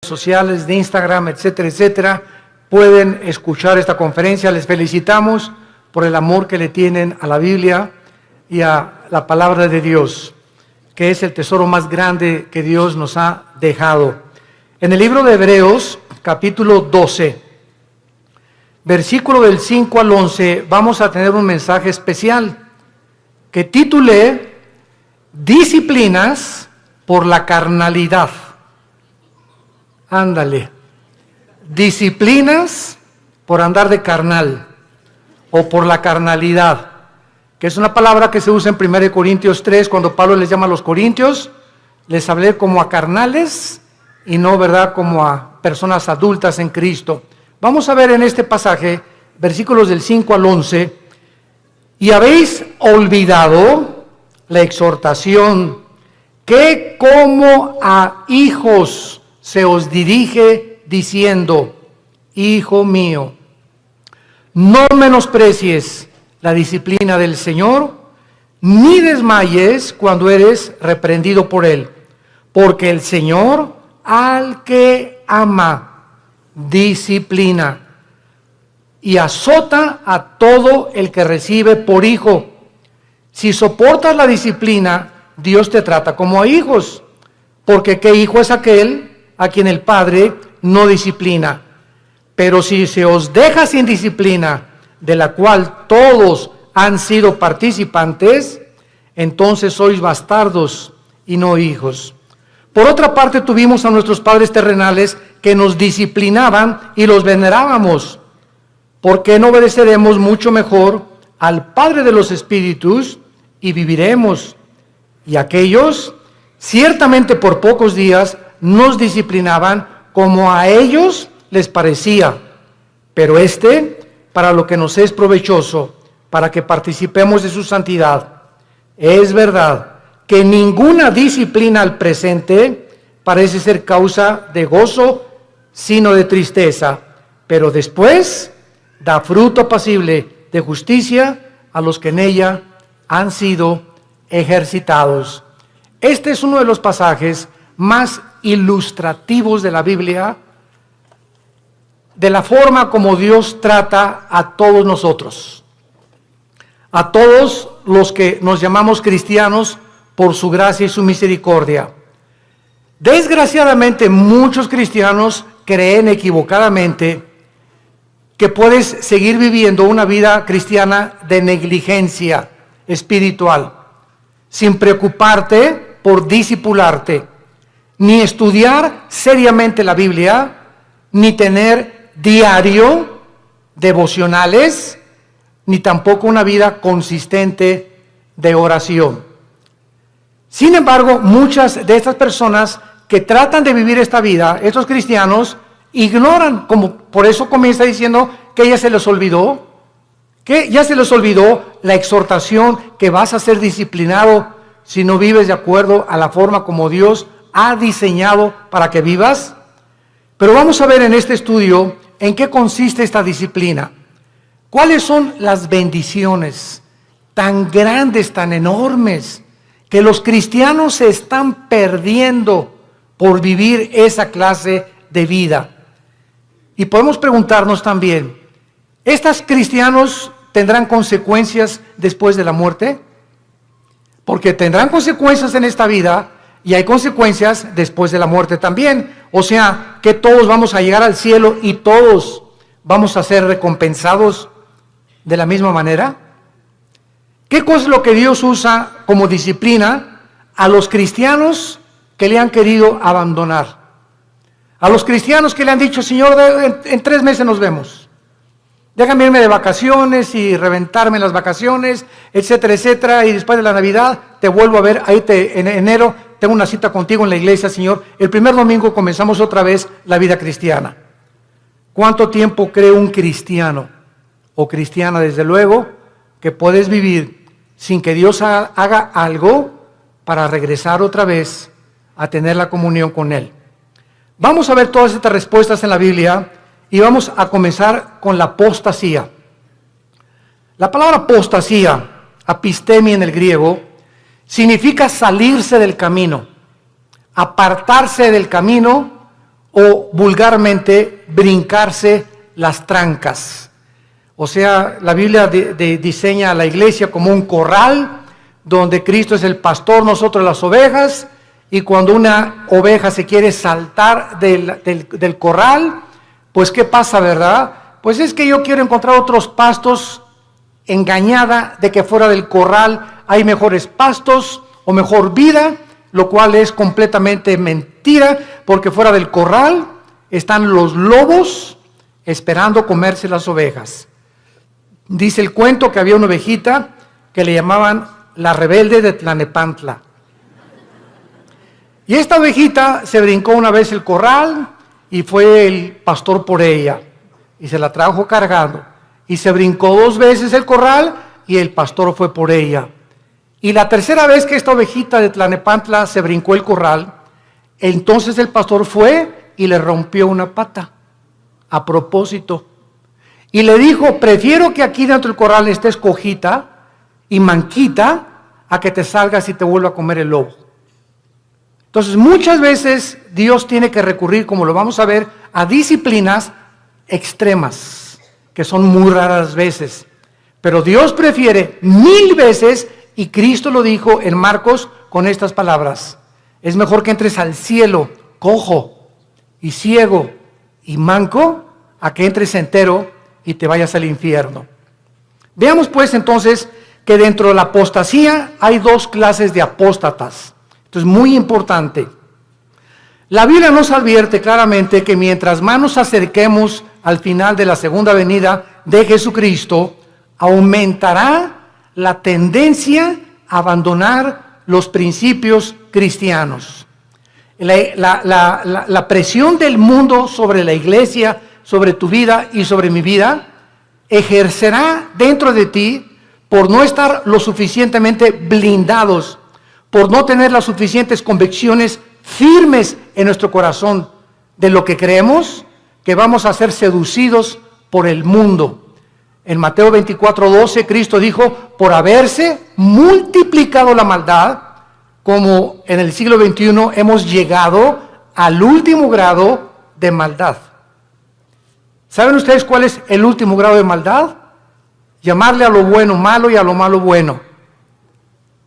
sociales, de Instagram, etcétera, etcétera, pueden escuchar esta conferencia. Les felicitamos por el amor que le tienen a la Biblia y a la palabra de Dios, que es el tesoro más grande que Dios nos ha dejado. En el libro de Hebreos, capítulo 12, versículo del 5 al 11, vamos a tener un mensaje especial que titulé Disciplinas por la carnalidad. Ándale. Disciplinas por andar de carnal o por la carnalidad, que es una palabra que se usa en 1 Corintios 3, cuando Pablo les llama a los corintios. Les hablé como a carnales y no, ¿verdad?, como a personas adultas en Cristo. Vamos a ver en este pasaje, versículos del 5 al 11, y habéis olvidado la exhortación que como a hijos se os dirige diciendo: Hijo mío, no menosprecies la disciplina del Señor, ni desmayes cuando eres reprendido por Él, porque el Señor al que ama disciplina y azota a todo el que recibe por hijo. Si soportas la disciplina, Dios te trata como a hijos, porque ¿qué hijo es aquel a quien el Padre no disciplina? Pero si se os deja sin disciplina, de la cual todos han sido participantes, entonces sois bastardos y no hijos. Por otra parte, tuvimos a nuestros padres terrenales que nos disciplinaban y los venerábamos. ¿Por qué no obedeceremos mucho mejor al Padre de los Espíritus y viviremos? Y aquellos, ciertamente por pocos días, nos disciplinaban como a ellos les parecía, pero para lo que nos es provechoso, para que participemos de su santidad. Es verdad que ninguna disciplina al presente parece ser causa de gozo, sino de tristeza, pero después da fruto apacible de justicia a los que en ella han sido ejercitados. Este es uno de los pasajes más ilustrativos de la Biblia, de la forma como Dios trata a todos nosotros, a todos los que nos llamamos cristianos por su gracia y su misericordia. Desgraciadamente, muchos cristianos creen equivocadamente que puedes seguir viviendo una vida cristiana de negligencia espiritual, sin preocuparte por discipularte, ni estudiar seriamente la Biblia, ni tener diario devocionales, ni tampoco una vida consistente de oración. Sin embargo, muchas de estas personas que tratan de vivir esta vida, estos cristianos, ignoran, como por eso comienza diciendo que ya se les olvidó la exhortación que vas a ser disciplinado si no vives de acuerdo a la forma como Dios ha diseñado para que vivas. Pero vamos a ver en este estudio en qué consiste esta disciplina. ¿Cuáles son las bendiciones tan grandes, tan enormes, que los cristianos se están perdiendo por vivir esa clase de vida? Y podemos preguntarnos también, ¿estos cristianos tendrán consecuencias después de la muerte? Porque tendrán consecuencias en esta vida y hay consecuencias después de la muerte también. O sea, que todos vamos a llegar al cielo y todos vamos a ser recompensados de la misma manera. ¿Qué cosa es lo que Dios usa como disciplina a los cristianos que le han querido abandonar? A los cristianos que le han dicho: Señor, en 3 meses nos vemos. Déjame irme de vacaciones y reventarme las vacaciones, etcétera, etcétera, y después de la Navidad te vuelvo a ver, en enero tengo una cita contigo en la iglesia, Señor. El primer domingo comenzamos otra vez la vida cristiana. ¿Cuánto tiempo cree un cristiano o cristiana, desde luego, que puedes vivir sin que Dios haga algo para regresar otra vez a tener la comunión con Él? Vamos a ver todas estas respuestas en la Biblia y vamos a comenzar con la apostasía. La palabra apostasía, apistemia en el griego, significa salirse del camino, apartarse del camino o vulgarmente brincarse las trancas. O sea, la Biblia diseña a la iglesia como un corral donde Cristo es el pastor, nosotros las ovejas, y cuando una oveja se quiere saltar del corral, pues ¿qué pasa, verdad? Pues es que yo quiero encontrar otros pastos, engañada de que fuera del corral hay mejores pastos o mejor vida, lo cual es completamente mentira, porque fuera del corral están los lobos esperando comerse las ovejas. Dice el cuento que había una ovejita que le llamaban la rebelde de Tlanepantla. Y esta ovejita se brincó una vez el corral y fue el pastor por ella y se la trajo cargando. Y se brincó 2 veces el corral y el pastor fue por ella. Y la tercera vez que esta ovejita de Tlanepantla se brincó el corral, entonces el pastor fue y le rompió una pata a propósito. Y le dijo, prefiero que aquí dentro del corral estés cojita y manquita a que te salgas y te vuelva a comer el lobo. Entonces muchas veces Dios tiene que recurrir, como lo vamos a ver, a disciplinas extremas, que son muy raras veces. Pero Dios prefiere 1000 veces, y Cristo lo dijo en Marcos con estas palabras: es mejor que entres al cielo cojo y ciego y manco, a que entres entero y te vayas al infierno. Veamos pues entonces que dentro de la apostasía hay 2 clases de apóstatas. Esto es muy importante. La Biblia nos advierte claramente que mientras más nos acerquemos al final de la segunda venida de Jesucristo, aumentará la tendencia a abandonar los principios cristianos. La presión del mundo sobre la iglesia, sobre tu vida y sobre mi vida, ejercerá dentro de ti por no estar lo suficientemente blindados, por no tener las suficientes convicciones firmes en nuestro corazón de lo que creemos, que vamos a ser seducidos por el mundo. En Mateo 24:12, Cristo dijo, por haberse multiplicado la maldad, como en el siglo XXI hemos llegado al último grado de maldad. ¿Saben ustedes cuál es el último grado de maldad? Llamarle a lo bueno malo y a lo malo bueno.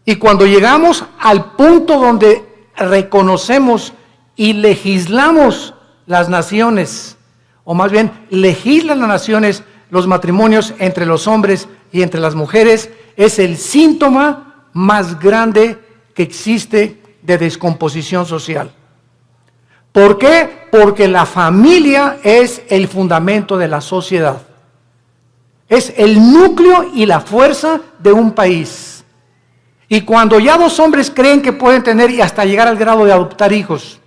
Y cuando llegamos al punto donde reconocemos y legislamos las naciones, o más bien legislan las naciones los matrimonios entre los hombres y entre las mujeres, es el síntoma más grande que existe de descomposición social. ¿Por qué? Porque la familia es el fundamento de la sociedad. Es el núcleo y la fuerza de un país. Y cuando ya 2 hombres creen que pueden tener y hasta llegar al grado de adoptar hijos,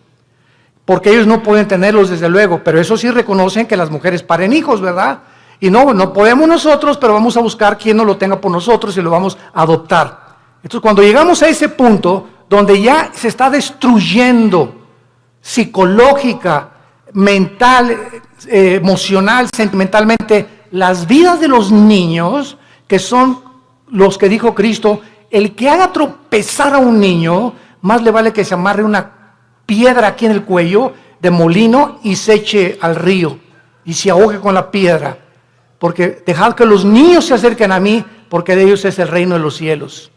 porque ellos no pueden tenerlos desde luego, pero eso sí reconocen que las mujeres paren hijos, ¿verdad? Y no podemos nosotros, pero vamos a buscar quien no lo tenga por nosotros y lo vamos a adoptar. Entonces cuando llegamos a ese punto donde ya se está destruyendo psicológica, mental, emocional, sentimentalmente, las vidas de los niños, que son los que dijo Cristo, el que haga tropezar a un niño, más le vale que se amarre una piedra aquí en el cuello de molino y se eche al río y se ahogue con la piedra, porque dejad que los niños se acerquen a mí, porque de ellos es el reino de los cielos.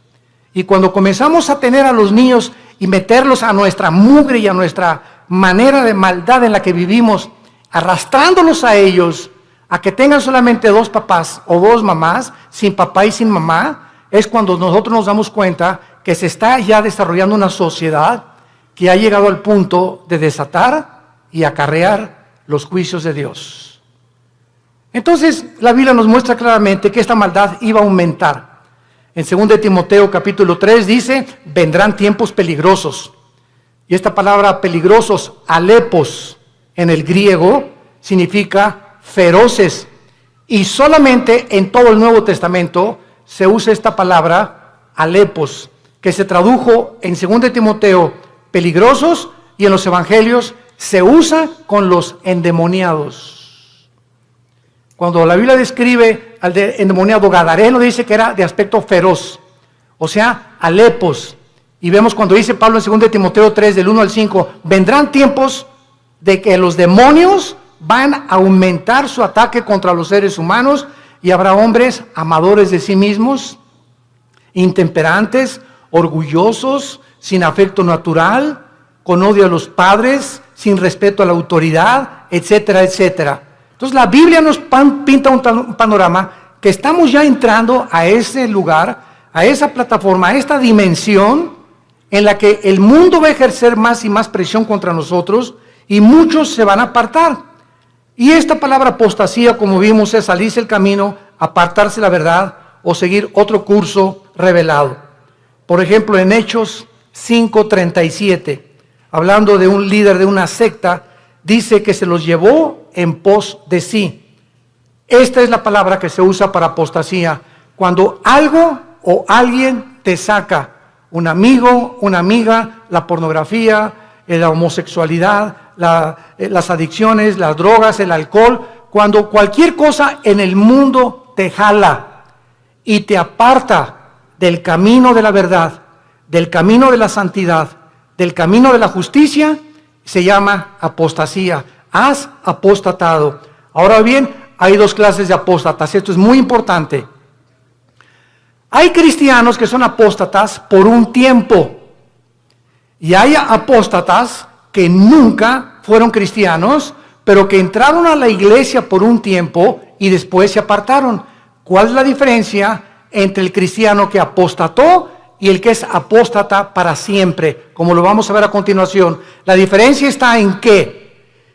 Y cuando comenzamos a tener a los niños y meterlos a nuestra mugre y a nuestra manera de maldad en la que vivimos, arrastrándolos a ellos a que tengan solamente 2 papás o 2 mamás, sin papá y sin mamá, es cuando nosotros nos damos cuenta que se está ya desarrollando una sociedad que ha llegado al punto de desatar y acarrear los juicios de Dios. Entonces la Biblia nos muestra claramente que esta maldad iba a aumentar. En 2 Timoteo capítulo 3 dice, vendrán tiempos peligrosos. Y esta palabra peligrosos, alepos, en el griego, significa feroces. Y solamente en todo el Nuevo Testamento se usa esta palabra, alepos, que se tradujo en 2 Timoteo, peligrosos, y en los evangelios se usa con los endemoniados. Cuando la Biblia describe al endemoniado gadareno, dice que era de aspecto feroz, o sea, alepos. Y vemos cuando dice Pablo en 2 Timoteo 3, del 1 al 5, vendrán tiempos de que los demonios van a aumentar su ataque contra los seres humanos y habrá hombres amadores de sí mismos, intemperantes, orgullosos, sin afecto natural, con odio a los padres, sin respeto a la autoridad, etcétera, etcétera. Entonces la Biblia nos pinta un panorama que estamos ya entrando a ese lugar, a esa plataforma, a esta dimensión en la que el mundo va a ejercer más y más presión contra nosotros y muchos se van a apartar. Y esta palabra apostasía, como vimos, es salirse el camino, apartarse de la verdad o seguir otro curso revelado. Por ejemplo, en Hechos 5:37, hablando de un líder de una secta, dice que se los llevó en pos de sí. Esta es la palabra que se usa para apostasía, cuando algo o alguien te saca, un amigo, una amiga, la pornografía, la homosexualidad, las adicciones, las drogas, el alcohol, cuando cualquier cosa en el mundo te jala y te aparta del camino de la verdad, del camino de la santidad, del camino de la justicia, se llama apostasía. Has apostatado. Ahora bien, hay dos clases de apóstatas. Esto es muy importante. Hay cristianos que son apóstatas por un tiempo. Y hay apóstatas que nunca fueron cristianos, pero que entraron a la iglesia por un tiempo y después se apartaron. ¿Cuál es la diferencia entre el cristiano que apostató y el que es apóstata para siempre? Como lo vamos a ver a continuación. La diferencia está en que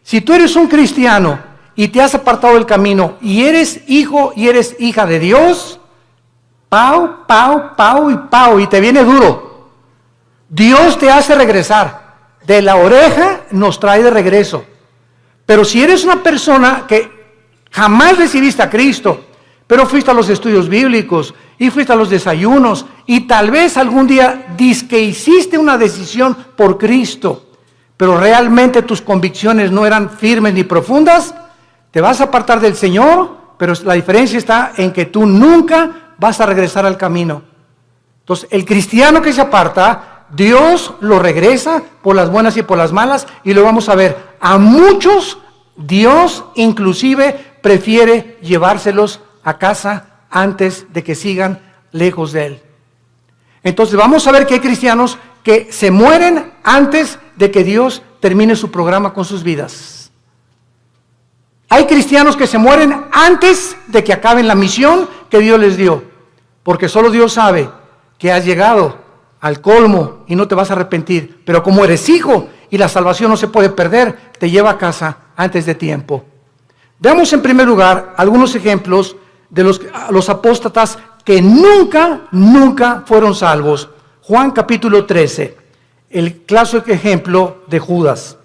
si tú eres un cristiano y te has apartado del camino y eres hijo y eres hija de Dios, pau, pau, pau y pau, y te viene duro. Dios te hace regresar. De la oreja nos trae de regreso. Pero si eres una persona que jamás recibiste a Cristo, pero fuiste a los estudios bíblicos y fuiste a los desayunos y tal vez algún día dizque hiciste una decisión por Cristo, pero realmente tus convicciones no eran firmes ni profundas, te vas a apartar del Señor, pero la diferencia está en que tú nunca vas a regresar al camino. Entonces, el cristiano que se aparta, Dios lo regresa por las buenas y por las malas, y lo vamos a ver. A muchos Dios inclusive prefiere llevárselos a casa antes de que sigan lejos de Él. Entonces vamos a ver que hay cristianos que se mueren antes de que Dios termine su programa con sus vidas. Hay cristianos que se mueren antes de que acaben la misión que Dios les dio, porque solo Dios sabe que has llegado al colmo y no te vas a arrepentir, pero como eres hijo y la salvación no se puede perder, te lleva a casa antes de tiempo. Veamos en primer lugar algunos ejemplos de los apóstatas que nunca fueron salvos. Juan capítulo 13, el clásico ejemplo de Judas.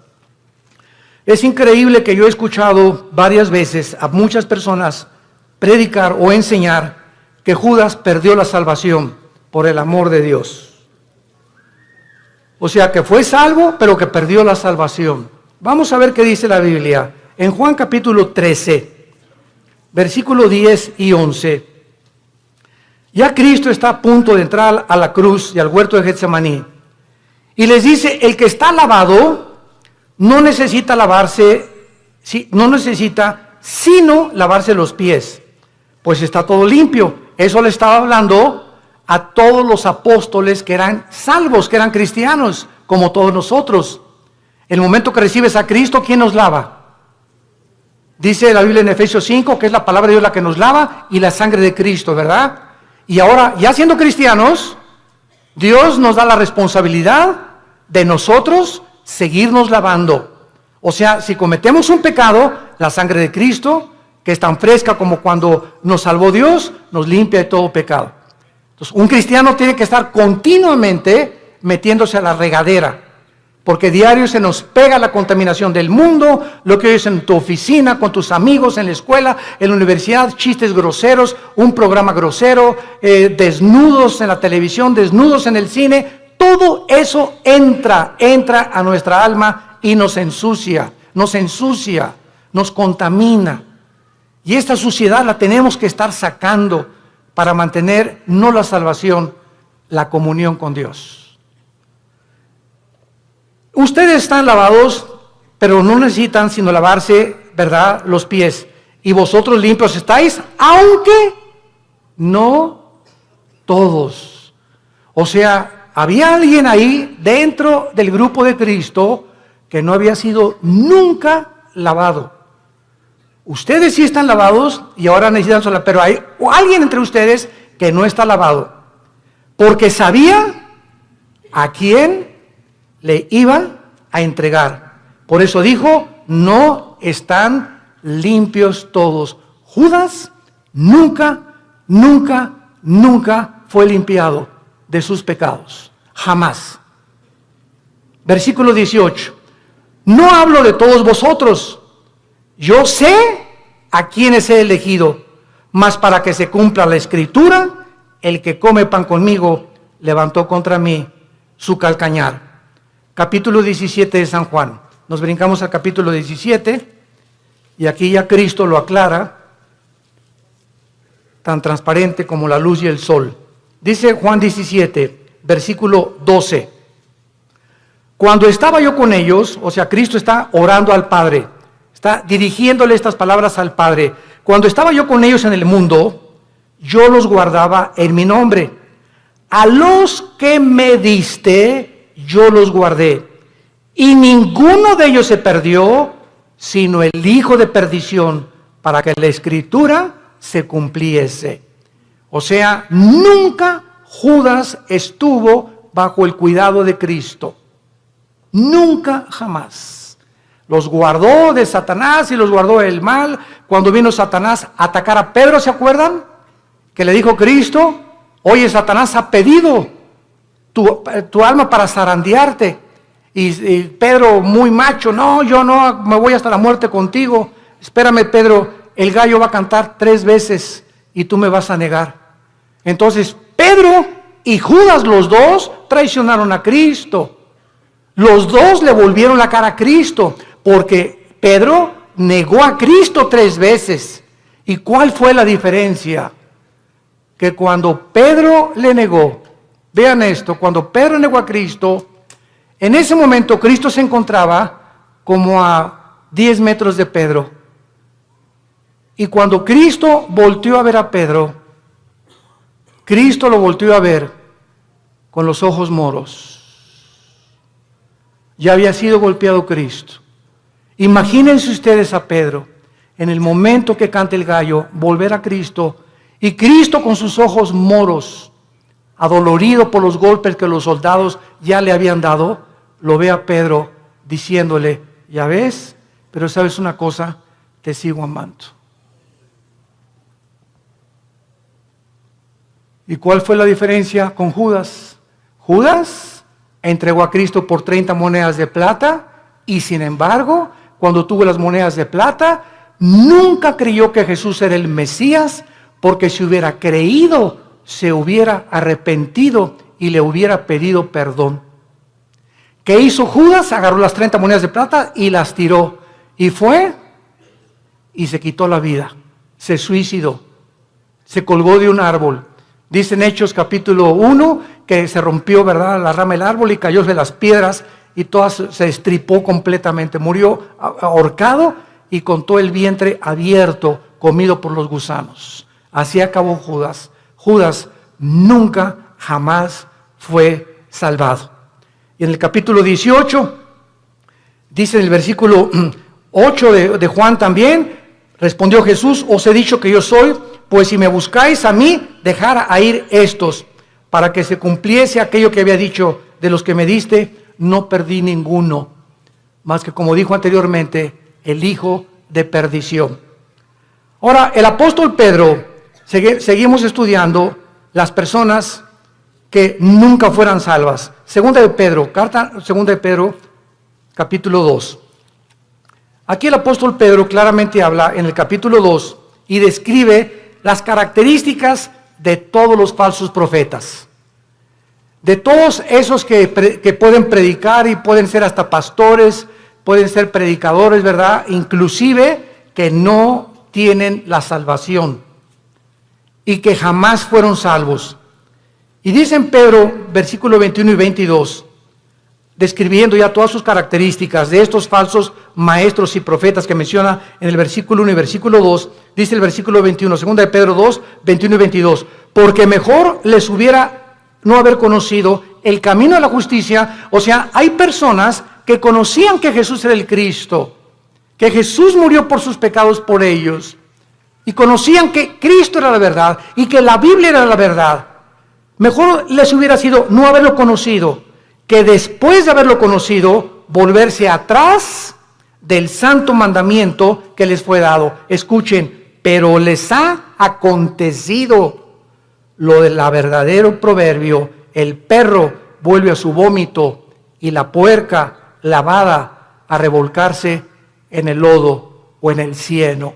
Es increíble que yo he escuchado varias veces a muchas personas predicar o enseñar que Judas perdió la salvación por el amor de Dios. O sea, que fue salvo, pero que perdió la salvación. Vamos a ver qué dice la Biblia. En Juan capítulo 13, versículo 10 y 11. Ya Cristo está a punto de entrar a la cruz y al huerto de Getsemaní. Y les dice, el que está lavado no necesita sino lavarse los pies, pues está todo limpio. Eso le estaba hablando a todos los apóstoles que eran salvos, que eran cristianos, como todos nosotros. El momento que recibes a Cristo, ¿quién nos lava? Dice la Biblia en Efesios 5, que es la palabra de Dios la que nos lava y la sangre de Cristo, ¿verdad? Y ahora, ya siendo cristianos, Dios nos da la responsabilidad de nosotros seguirnos lavando. O sea, si cometemos un pecado, la sangre de Cristo, que es tan fresca como cuando nos salvó Dios, nos limpia de todo pecado. Entonces, un cristiano tiene que estar continuamente metiéndose a la regadera, porque diario se nos pega la contaminación del mundo, lo que oyes en tu oficina, con tus amigos, en la escuela, en la universidad, chistes groseros, un programa grosero, desnudos en la televisión, desnudos en el cine. Todo eso entra a nuestra alma y nos ensucia, nos contamina. Y esta suciedad la tenemos que estar sacando para mantener no la salvación, la comunión con Dios. Ustedes están lavados pero no necesitan sino lavarse, ¿verdad?, los pies. Y vosotros limpios estáis, aunque no todos. O sea, había alguien ahí dentro del grupo de Cristo que no había sido nunca lavado. Ustedes sí están lavados y ahora necesitan sola, pero hay alguien entre ustedes que no está lavado, porque sabía a quién le iban a entregar. Por eso dijo, no están limpios todos. Judas nunca fue limpiado de sus pecados, jamás. Versículo 18, no hablo de todos vosotros, yo sé a quienes he elegido, mas para que se cumpla la escritura, el que come pan conmigo levantó contra mí su calcañar. Capítulo 17 de San Juan. Nos brincamos al capítulo 17 y aquí ya Cristo lo aclara, tan transparente como la luz y el sol. Dice Juan 17, versículo 12. Cuando estaba yo con ellos, o sea, Cristo está orando al Padre, está dirigiéndole estas palabras al Padre. Cuando estaba yo con ellos en el mundo, yo los guardaba en mi nombre. A los que me diste, yo los guardé. Y ninguno de ellos se perdió, sino el hijo de perdición, para que la escritura se cumpliese. O sea, nunca Judas estuvo bajo el cuidado de Cristo. Nunca, jamás. Los guardó de Satanás y los guardó del mal. Cuando vino Satanás a atacar a Pedro, ¿se acuerdan? Que le dijo Cristo, oye, Satanás ha pedido tu alma para zarandearte. Y Pedro, muy macho, no, yo no, me voy hasta la muerte contigo. Espérame, Pedro, el gallo va a cantar 3 veces y tú me vas a negar. Entonces, Pedro y Judas, los dos, traicionaron a Cristo. Los dos le volvieron la cara a Cristo, porque Pedro negó a Cristo 3 veces. ¿Y cuál fue la diferencia? Que cuando Pedro le negó, vean esto, cuando Pedro negó a Cristo, en ese momento Cristo se encontraba como a 10 metros de Pedro. Y cuando Cristo volteó a ver a Pedro, Cristo lo volteó a ver con los ojos moros. Ya había sido golpeado Cristo. Imagínense ustedes a Pedro, en el momento que canta el gallo, volver a Cristo, y Cristo con sus ojos moros, adolorido por los golpes que los soldados ya le habían dado, lo ve a Pedro diciéndole, ya ves, pero sabes una cosa, te sigo amando. ¿Y cuál fue la diferencia con Judas? Judas entregó a Cristo por 30 monedas de plata y sin embargo, cuando tuvo las monedas de plata, nunca creyó que Jesús era el Mesías, porque si hubiera creído, se hubiera arrepentido y le hubiera pedido perdón. ¿Qué hizo Judas? Agarró las 30 monedas de plata y las tiró. Y fue y se quitó la vida. Se suicidó. Se colgó de un árbol. Dice en Hechos capítulo 1 que se rompió, ¿verdad?, la rama del árbol y cayó de las piedras y todas se estripó completamente. Murió ahorcado y con todo el vientre abierto, comido por los gusanos. Así acabó Judas. Judas nunca, jamás fue salvado. Y en el capítulo 18, dice en el versículo 8 de Juan también, respondió Jesús, os he dicho que yo soy, pues si me buscáis a mí, dejad a ir estos, para que se cumpliese aquello que había dicho, de los que me diste, no perdí ninguno, más que como dijo anteriormente, el hijo de perdición. Ahora, el apóstol Pedro, seguimos estudiando las personas que nunca fueran salvas. Segunda de Pedro, capítulo 2. Aquí el apóstol Pedro claramente habla en el capítulo 2 y describe las características de todos los falsos profetas. De todos esos que pueden predicar y pueden ser hasta pastores, pueden ser predicadores, ¿verdad? Inclusive que no tienen la salvación y que jamás fueron salvos. Y dice en Pedro, versículo 21 y 22, describiendo ya todas sus características de estos falsos maestros y profetas que menciona en el versículo 1 y versículo 2, dice el versículo 21, segunda de Pedro 2, 21 y 22, porque mejor les hubiera no haber conocido el camino de la justicia. O sea, hay personas que conocían que Jesús era el Cristo, que Jesús murió por sus pecados por ellos, y conocían que Cristo era la verdad y que la Biblia era la verdad. Mejor les hubiera sido no haberlo conocido, que después de haberlo conocido, volverse atrás del santo mandamiento que les fue dado. Escuchen, pero les ha acontecido lo del verdadero proverbio: el perro vuelve a su vómito y la puerca lavada a revolcarse en el lodo o en el cieno.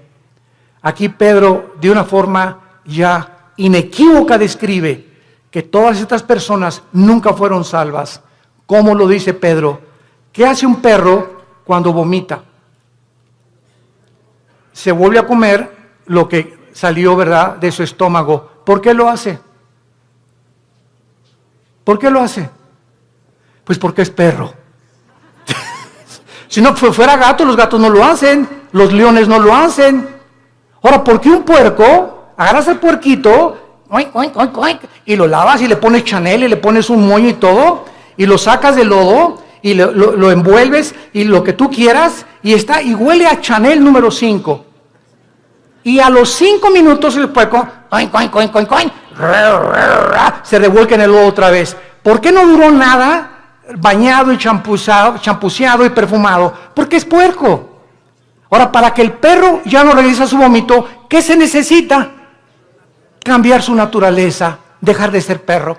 Aquí Pedro, de una forma ya inequívoca, describe que todas estas personas nunca fueron salvas. ¿Cómo lo dice Pedro? ¿Qué hace un perro cuando vomita? Se vuelve a comer lo que salió, ¿verdad?, de su estómago. ¿Por qué lo hace? ¿Por qué lo hace? Pues porque es perro. Si no fuera gato, los gatos no lo hacen, los leones no lo hacen. Ahora, ¿por qué un puerco? Agarras al puerquito, oink, oink, oink, oink, y lo lavas y le pones Chanel y le pones un moño y todo, y lo sacas del lodo y lo envuelves y lo que tú quieras, y está y huele a Chanel número 5. Y a los 5 minutos el puerco oink, oink, oink, oink, oink, se revuelca en el lodo otra vez. ¿Por qué no duró nada bañado y champuceado y perfumado? Porque es puerco. Ahora, para que el perro ya no regrese a su vómito, ¿qué se necesita? Cambiar su naturaleza, dejar de ser perro.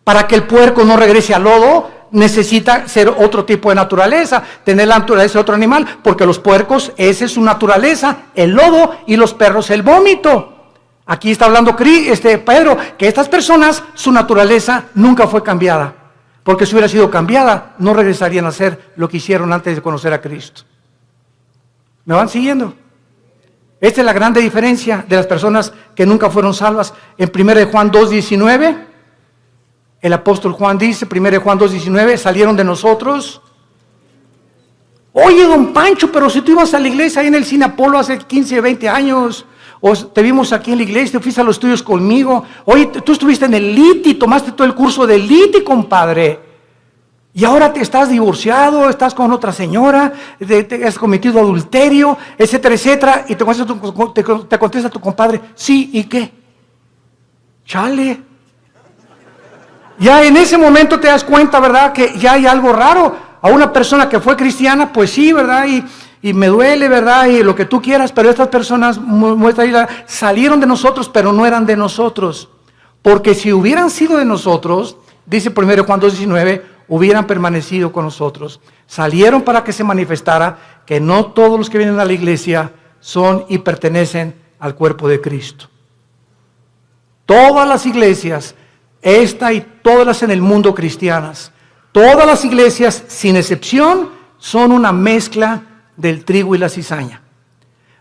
Para que el puerco no regrese al lodo, necesita ser otro tipo de naturaleza, tener la naturaleza de otro animal, porque los puercos, esa es su naturaleza, el lodo, y los perros el vómito. Aquí está hablando Pedro, que estas personas, su naturaleza nunca fue cambiada, porque si hubiera sido cambiada, no regresarían a hacer lo que hicieron antes de conocer a Cristo. ¿Me van siguiendo? Esta es la grande diferencia de las personas que nunca fueron salvas. En 1 Juan 2:19, el apóstol Juan dice, 1 Juan 2:19, salieron de nosotros. Oye, don Pancho, pero si tú ibas a la iglesia ahí en el Cine Apolo hace 15, 20 años, o te vimos aquí en la iglesia, te fuiste a los estudios conmigo. Oye, tú estuviste en el LITI, tomaste todo el curso del LITI, compadre. Y ahora te estás divorciado, estás con otra señora, te has cometido adulterio, etcétera, etcétera. Y te contesta tu compadre, sí, ¿y qué? Chale. Ya en ese momento te das cuenta, ¿verdad?, que ya hay algo raro. A una persona que fue cristiana, pues sí, ¿verdad? Y me duele, ¿verdad? Y lo que tú quieras, pero estas personas salieron de nosotros, pero no eran de nosotros. Porque si hubieran sido de nosotros, dice 1 Juan 2:19, hubieran permanecido con nosotros. Salieron para que se manifestara que no todos los que vienen a la iglesia son y pertenecen al cuerpo de Cristo. Todas las iglesias, esta y todas las en el mundo cristianas, todas las iglesias, sin excepción, son una mezcla del trigo y la cizaña.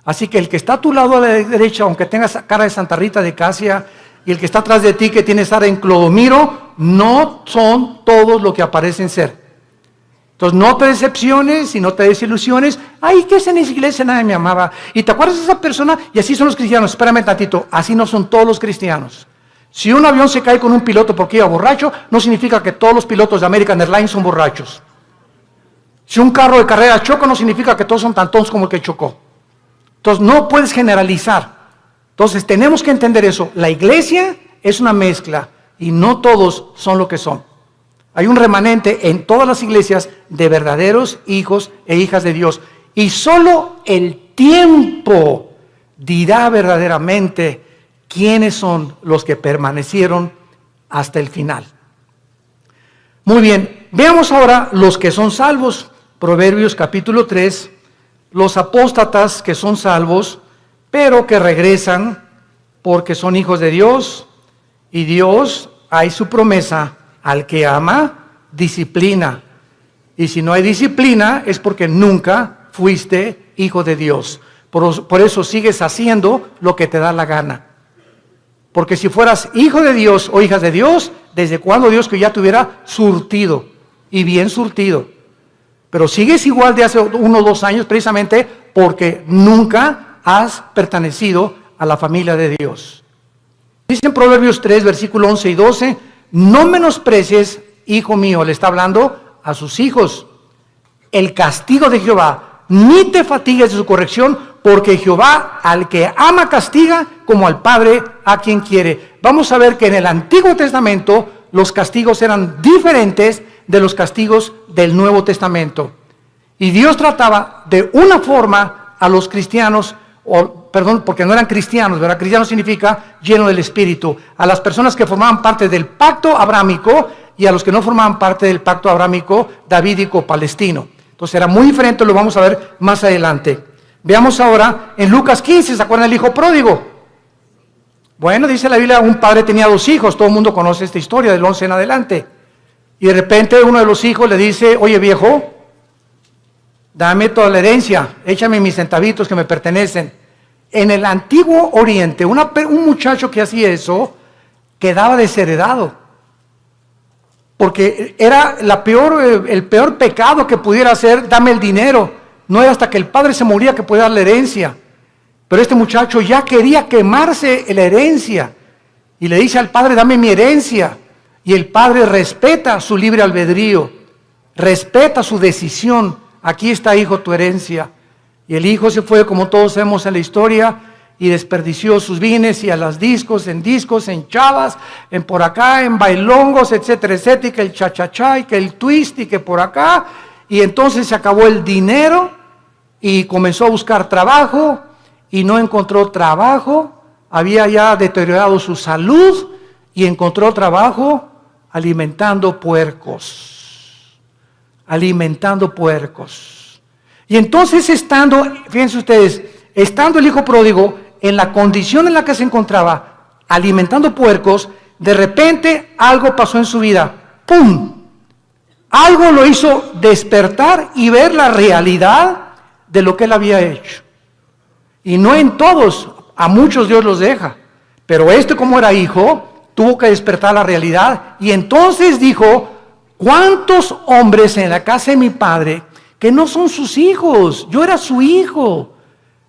Así que el que está a tu lado a la derecha, aunque tengas cara de Santa Rita de Casia, y el que está atrás de ti, que tiene cara en Clodomiro, no son todos lo que aparecen ser. Entonces no te decepciones y no te desilusiones. Ay, ¿qué es en esa iglesia? Nadie me amaba. ¿Y te acuerdas de esa persona? Y así son los cristianos. Espérame tantito, así no son todos los cristianos. Si un avión se cae con un piloto porque iba borracho, no significa que todos los pilotos de American Airlines son borrachos. Si un carro de carrera choca, no significa que todos son tan tontos como el que chocó. Entonces no puedes generalizar. Entonces tenemos que entender eso. La iglesia es una mezcla y no todos son lo que son. Hay un remanente en todas las iglesias de verdaderos hijos e hijas de Dios. Y solo el tiempo dirá verdaderamente quiénes son los que permanecieron hasta el final. Muy bien, veamos ahora los que son salvos. Proverbios capítulo 3, los apóstatas que son salvos, pero que regresan porque son hijos de Dios, y Dios, hay su promesa, al que ama, disciplina. Y si no hay disciplina, es porque nunca fuiste hijo de Dios. Por eso sigues haciendo lo que te da la gana. Porque si fueras hijo de Dios o hijas de Dios, ¿desde cuándo Dios que ya te hubiera surtido? y bien surtido. Pero sigues igual de hace 1 o 2 años precisamente porque nunca has pertenecido a la familia de Dios. Dice en Proverbios 3, versículo 11 y 12, no menosprecies, hijo mío, le está hablando a sus hijos, el castigo de Jehová, ni te fatigues de su corrección, porque Jehová al que ama castiga, como al padre a quien quiere. Vamos a ver que en el Antiguo Testamento los castigos eran diferentes de los castigos del Nuevo Testamento. Y Dios trataba de una forma a los cristianos, porque no eran cristianos, ¿verdad? Cristiano significa lleno del Espíritu. A las personas que formaban parte del pacto abrámico y a los que no formaban parte del pacto abrámico davídico-palestino. Entonces era muy diferente, lo vamos a ver más adelante. Veamos ahora en Lucas 15, ¿se acuerdan del hijo pródigo? Bueno, dice la Biblia, un padre tenía 2 hijos, todo el mundo conoce esta historia del 11 en adelante. Y de repente uno de los hijos le dice, oye viejo, dame toda la herencia, échame mis centavitos que me pertenecen. En el antiguo Oriente, un muchacho que hacía eso, quedaba desheredado. Porque era el peor pecado que pudiera hacer, dame el dinero. No era hasta que el padre se moría que podía dar la herencia. Pero este muchacho ya quería quemarse la herencia. Y le dice al padre, dame mi herencia. Y el padre respeta su libre albedrío. Respeta su decisión. Aquí está, hijo, tu herencia. Y el hijo se fue, como todos sabemos en la historia, y desperdició sus bienes y a las discos, en chavas, en por acá, en bailongos, etcétera, etcétera, y que el cha-cha-cha, y que el twist, y que por acá. Y entonces se acabó el dinero y comenzó a buscar trabajo y no encontró trabajo. Había ya deteriorado su salud y encontró trabajo alimentando puercos. Alimentando puercos. Y entonces fíjense ustedes, estando el hijo pródigo en la condición en la que se encontraba, alimentando puercos, de repente algo pasó en su vida. ¡Pum! Algo lo hizo despertar y ver la realidad de lo que él había hecho. Y no en todos, a muchos Dios los deja. Pero como era hijo, tuvo que despertar la realidad. Y entonces dijo, ¿cuántos hombres en la casa de mi padre que no son sus hijos? Yo era su hijo.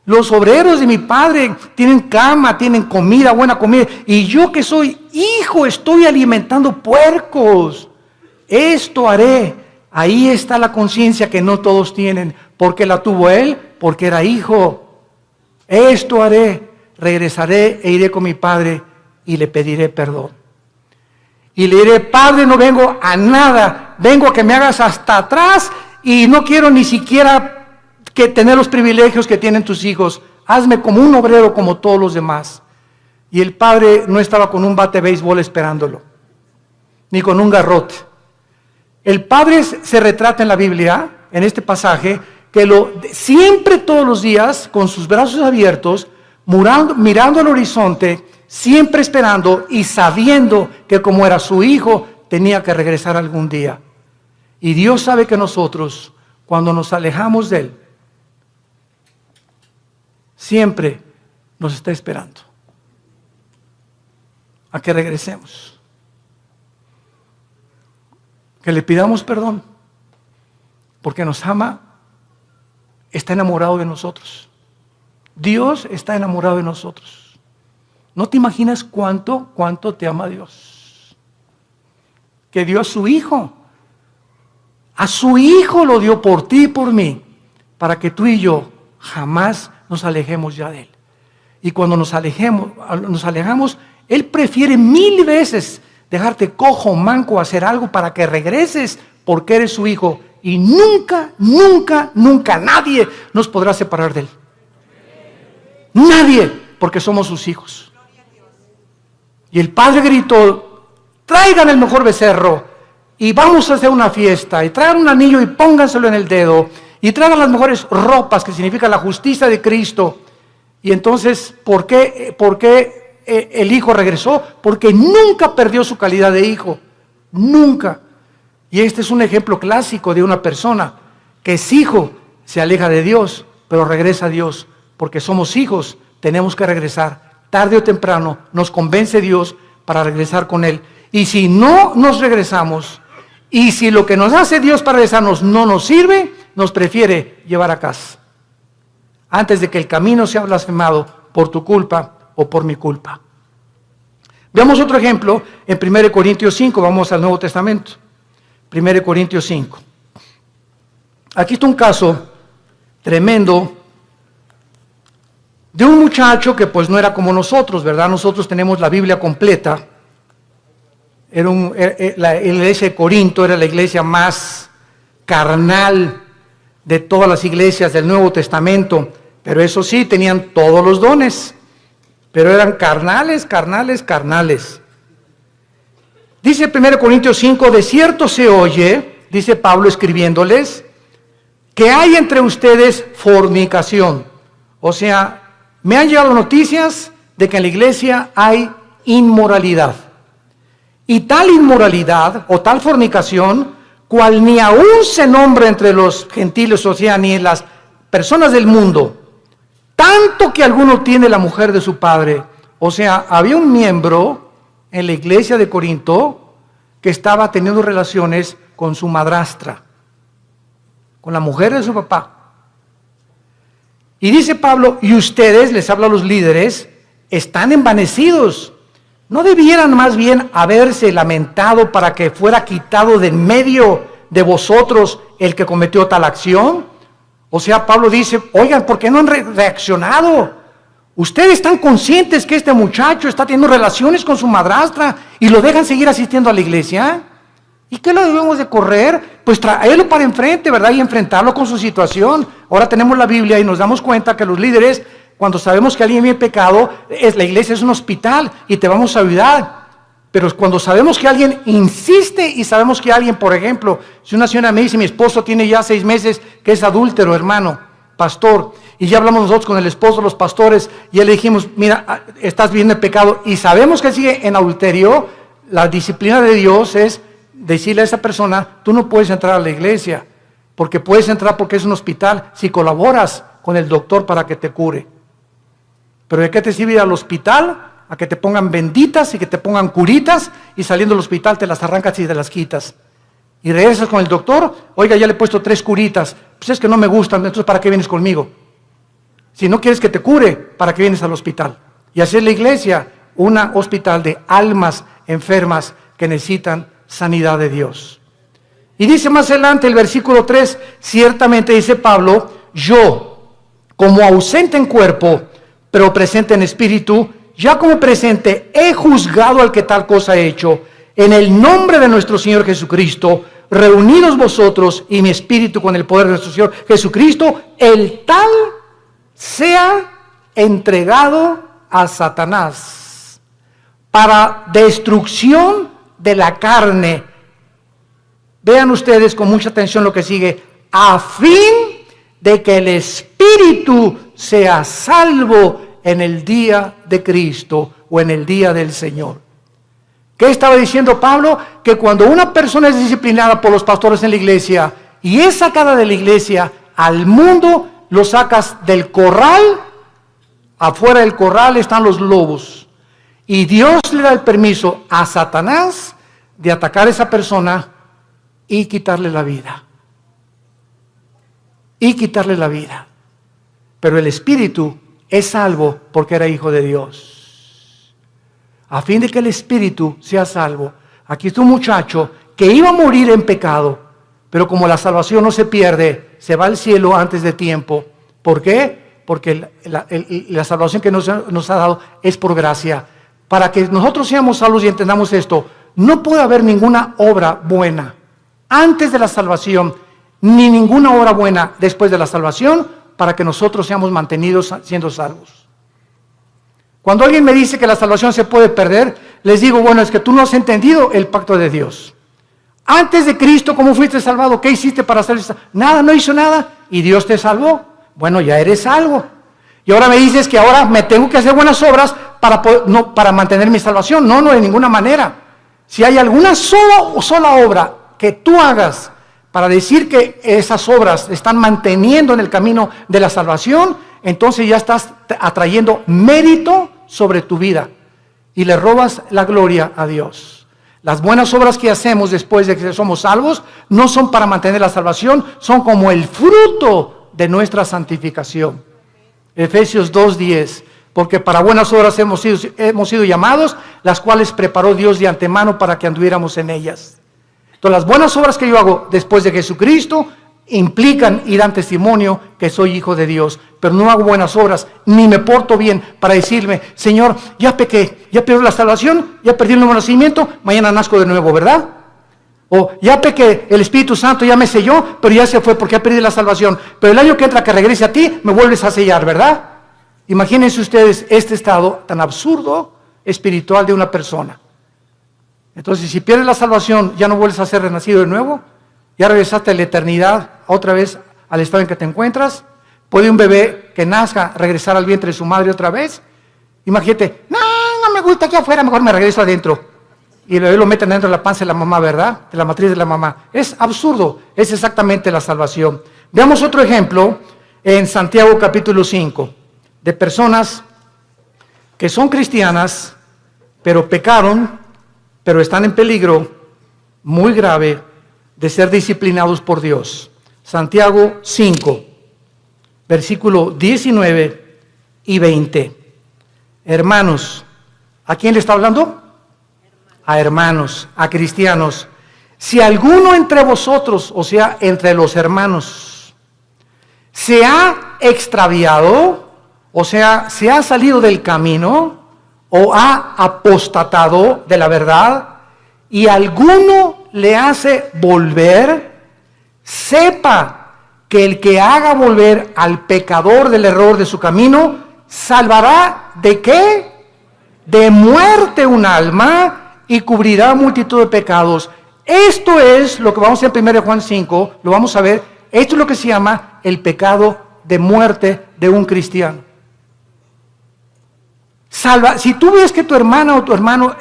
Los obreros de mi padre tienen cama, tienen comida, buena comida. Y yo que soy hijo, estoy alimentando puercos. Esto haré. Ahí está la conciencia que no todos tienen. ¿Por qué la tuvo él? Porque era hijo. Esto haré. Regresaré e iré con mi padre y le pediré perdón. Y le diré, padre, no vengo a nada. Vengo a que me hagas hasta atrás y no quiero ni siquiera que tener los privilegios que tienen tus hijos. Hazme como un obrero como todos los demás. Y el padre no estaba con un bate de béisbol esperándolo, ni con un garrote. El padre se retrata en la Biblia, en este pasaje, que siempre todos los días, con sus brazos abiertos, mirando al horizonte, siempre esperando y sabiendo que como era su hijo, tenía que regresar algún día. Y Dios sabe que nosotros, cuando nos alejamos de Él, siempre nos está esperando a que regresemos. Que le pidamos perdón, porque nos ama, está enamorado de nosotros. Dios está enamorado de nosotros. No te imaginas cuánto te ama Dios. Que dio a su hijo. A su hijo lo dio por ti y por mí, para que tú y yo jamás nos alejemos ya de Él. Y cuando nos alejamos, Él prefiere 1000 veces dejarte cojo, manco, hacer algo para que regreses, porque eres su hijo. Y nunca, nunca, nunca nadie nos podrá separar de Él. Nadie, porque somos sus hijos. Y el padre gritó, traigan el mejor becerro y vamos a hacer una fiesta, y traigan un anillo y pónganselo en el dedo, y traigan las mejores ropas, que significa la justicia de Cristo. Y entonces, ¿por qué el hijo regresó? Porque nunca perdió su calidad de hijo, nunca. Y este es un ejemplo clásico de una persona que es hijo, se aleja de Dios, pero regresa a Dios, porque somos hijos, tenemos que regresar. Tarde o temprano nos convence Dios para regresar con Él. Y si no nos regresamos Y si lo que nos hace Dios para besarnos no nos sirve, nos prefiere llevar a casa, antes de que el camino sea blasfemado por tu culpa o por mi culpa. Veamos otro ejemplo en 1 Corintios 5, vamos al Nuevo Testamento. 1 Corintios 5. Aquí está un caso tremendo de un muchacho que pues no era como nosotros, ¿verdad? Nosotros tenemos la Biblia completa. La iglesia de Corinto era la iglesia más carnal de todas las iglesias del Nuevo Testamento, pero eso sí, tenían todos los dones, pero eran carnales. Dice 1 Corintios 5, de cierto se oye, dice Pablo escribiéndoles, que hay entre ustedes fornicación. O sea, me han llegado noticias de que en la iglesia hay inmoralidad. Y tal inmoralidad o tal fornicación, cual ni aún se nombra entre los gentiles, o sea, ni en las personas del mundo, tanto que alguno tiene la mujer de su padre. O sea, había un miembro en la iglesia de Corinto que estaba teniendo relaciones con su madrastra, con la mujer de su papá. Y dice Pablo, y ustedes, les habla a los líderes, están envanecidos. ¿No debieran más bien haberse lamentado para que fuera quitado de en medio de vosotros el que cometió tal acción? O sea, Pablo dice, oigan, ¿por qué no han reaccionado? Ustedes están conscientes que este muchacho está teniendo relaciones con su madrastra y lo dejan seguir asistiendo a la iglesia. ¿Y qué lo debemos de correr? Pues traerlo para enfrente, ¿verdad? Y enfrentarlo con su situación. Ahora tenemos la Biblia y nos damos cuenta que los líderes, cuando sabemos que alguien viene pecado, la iglesia es un hospital y te vamos a ayudar. Pero cuando sabemos que alguien insiste y sabemos que alguien, por ejemplo, si una señora me dice, mi esposo tiene ya 6 meses que es adúltero, hermano, pastor, y ya hablamos nosotros con el esposo, los pastores, y ya le dijimos, mira, estás viviendo en pecado, y sabemos que sigue en adulterio, la disciplina de Dios es decirle a esa persona, tú no puedes entrar a la iglesia, porque puedes entrar porque es un hospital, si colaboras con el doctor para que te cure. Pero ¿de qué te sirve ir al hospital? A que te pongan benditas y que te pongan curitas, y saliendo del hospital te las arrancas y te las quitas. Y regresas con el doctor, oiga, ya le he puesto 3 curitas, pues es que no me gustan, entonces ¿para qué vienes conmigo? Si no quieres que te cure, ¿para qué vienes al hospital? Y así es la iglesia, un hospital de almas enfermas que necesitan sanidad de Dios. Y dice más adelante el versículo 3, ciertamente dice Pablo, yo, como ausente en cuerpo, pero presente en espíritu, ya como presente he juzgado al que tal cosa he hecho, en el nombre de nuestro Señor Jesucristo, reunidos vosotros y mi espíritu con el poder de nuestro Señor Jesucristo, el tal sea entregado a Satanás para destrucción de la carne. Vean ustedes con mucha atención lo que sigue, a fin de que el espíritu sea salvo en el día de Cristo o en el día del Señor. ¿Qué estaba diciendo Pablo? Que cuando una persona es disciplinada por los pastores en la iglesia y es sacada de la iglesia al mundo, lo sacas del corral, afuera del corral están los lobos. Y Dios le da el permiso a Satanás de atacar a esa persona y quitarle la vida. Y quitarle la vida. Pero el espíritu es salvo porque era hijo de Dios. A fin de que el espíritu sea salvo. Aquí está un muchacho que iba a morir en pecado, pero como la salvación no se pierde, se va al cielo antes de tiempo. ¿Por qué? Porque la salvación que nos ha dado es por gracia. Para que nosotros seamos salvos y entendamos esto, no puede haber ninguna obra buena antes de la salvación, ni ninguna obra buena después de la salvación, para que nosotros seamos mantenidos siendo salvos. Cuando alguien me dice que la salvación se puede perder, les digo, bueno, es que tú no has entendido el pacto de Dios. Antes de Cristo, ¿cómo fuiste salvado? ¿Qué hiciste para ser salvo? Nada, no hizo nada. ¿Y Dios te salvó? Bueno, ya eres salvo. Y ahora me dices que ahora me tengo que hacer buenas obras para mantener mi salvación. No, de ninguna manera. Si hay alguna sola obra que tú hagas para decir que esas obras están manteniendo en el camino de la salvación, entonces ya estás atrayendo mérito sobre tu vida y le robas la gloria a Dios. Las buenas obras que hacemos después de que somos salvos no son para mantener la salvación, son como el fruto de nuestra santificación. Efesios 2:10, porque para buenas obras hemos sido llamados, las cuales preparó Dios de antemano para que anduviéramos en ellas. Entonces las buenas obras que yo hago después de Jesucristo implican y dan testimonio que soy hijo de Dios, pero no hago buenas obras, ni me porto bien para decirme, Señor, ya pequé, ya perdí la salvación, ya perdí el nuevo nacimiento, mañana nazco de nuevo, ¿verdad? O ya pequé, el Espíritu Santo ya me selló, pero ya se fue porque ya perdí la salvación, pero el año que entra que regrese a ti, me vuelves a sellar, ¿verdad? Imagínense ustedes este estado tan absurdo espiritual de una persona. Entonces, si pierdes la salvación, ya no vuelves a ser renacido de nuevo, ya regresaste a la eternidad, otra vez al estado en que te encuentras. ¿Puede un bebé que nazca regresar al vientre de su madre otra vez? Imagínate, no me gusta aquí afuera, mejor me regreso adentro. Y el bebé lo meten dentro de la panza de la mamá, ¿verdad? De la matriz de la mamá. Es absurdo, es exactamente la salvación. Veamos otro ejemplo en Santiago capítulo 5, de personas que son cristianas, pero pecaron, pero están en peligro muy grave de ser disciplinados por Dios. Santiago 5, versículo 19 y 20. Hermanos, ¿a quién le está hablando? A hermanos, a cristianos. Si alguno entre vosotros, o sea, entre los hermanos, se ha extraviado, o sea, se ha salido del camino, o ha apostatado de la verdad, y alguno le hace volver, sepa que el que haga volver al pecador del error de su camino, salvará ¿de qué? De muerte un alma y cubrirá multitud de pecados. Esto es lo que vamos a ver en 1 Juan 5, lo vamos a ver, esto es lo que se llama el pecado de muerte de un cristiano. Si tú ves que tu hermana o tu hermano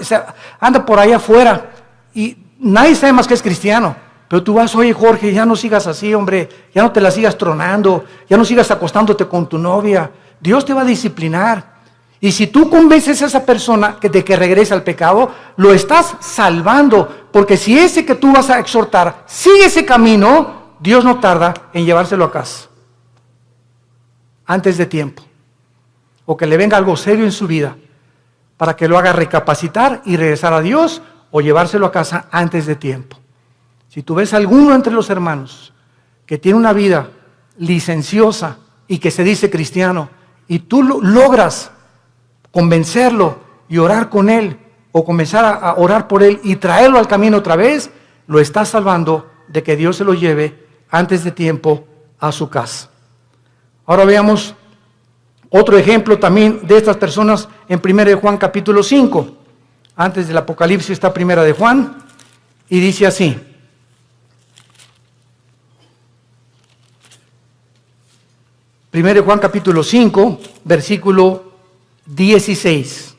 anda por ahí afuera y nadie sabe más que es cristiano, pero tú vas, oye Jorge, ya no sigas así, hombre, ya no te la sigas tronando, ya no sigas acostándote con tu novia, Dios te va a disciplinar. Y si tú convences a esa persona de que regrese al pecado, lo estás salvando, porque si ese que tú vas a exhortar sigue ese camino, Dios no tarda en llevárselo a casa antes de tiempo, o que le venga algo serio en su vida para que lo haga recapacitar y regresar a Dios, o llevárselo a casa antes de tiempo. Si tú ves a alguno entre los hermanos que tiene una vida licenciosa y que se dice cristiano, y tú logras convencerlo y orar con él, o comenzar a orar por él y traerlo al camino otra vez, lo estás salvando de que Dios se lo lleve antes de tiempo a su casa. Ahora veamos otro ejemplo también de estas personas en 1 Juan capítulo 5. Antes del Apocalipsis está 1 Juan y dice así. Primero Juan capítulo 5, versículo 16.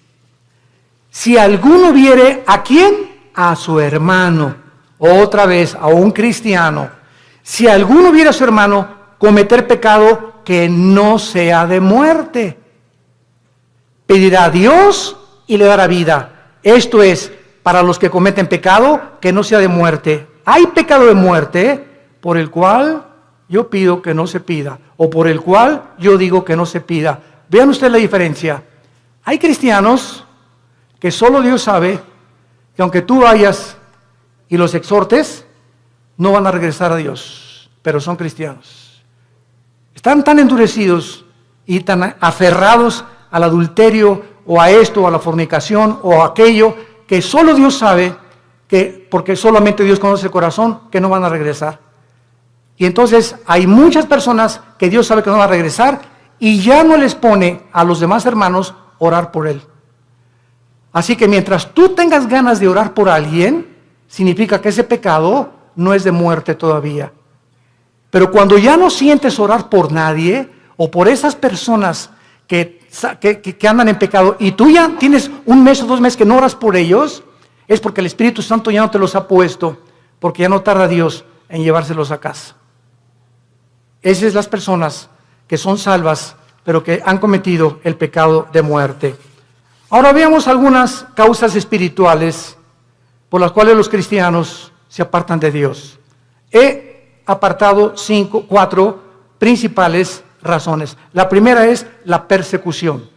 Si alguno viere ¿a quién? A su hermano, otra vez a un cristiano. Si alguno viere a su hermano cometer pecado que no sea de muerte, pedirá a Dios y le dará vida. Esto es, para los que cometen pecado, que no sea de muerte. Hay pecado de muerte por el cual yo pido que no se pida, o por el cual yo digo que no se pida. Vean ustedes la diferencia. Hay cristianos que solo Dios sabe que aunque tú vayas y los exhortes, no van a regresar a Dios, pero son cristianos. Están tan endurecidos y tan aferrados al adulterio, o a esto, o a la fornicación, o a aquello, que solo Dios sabe, que porque solamente Dios conoce el corazón, que no van a regresar. Y entonces hay muchas personas que Dios sabe que no van a regresar, y ya no les pone a los demás hermanos orar por él. Así que mientras tú tengas ganas de orar por alguien, significa que ese pecado no es de muerte todavía. Pero cuando ya no sientes orar por nadie, o por esas personas que andan en pecado, y tú ya tienes un mes o 2 meses que no oras por ellos, es porque el Espíritu Santo ya no te los ha puesto, porque ya no tarda Dios en llevárselos a casa. Esas son las personas que son salvas, pero que han cometido el pecado de muerte. Ahora veamos algunas causas espirituales por las cuales los cristianos se apartan de Dios. He apartado 4 principales razones. La primera es la persecución.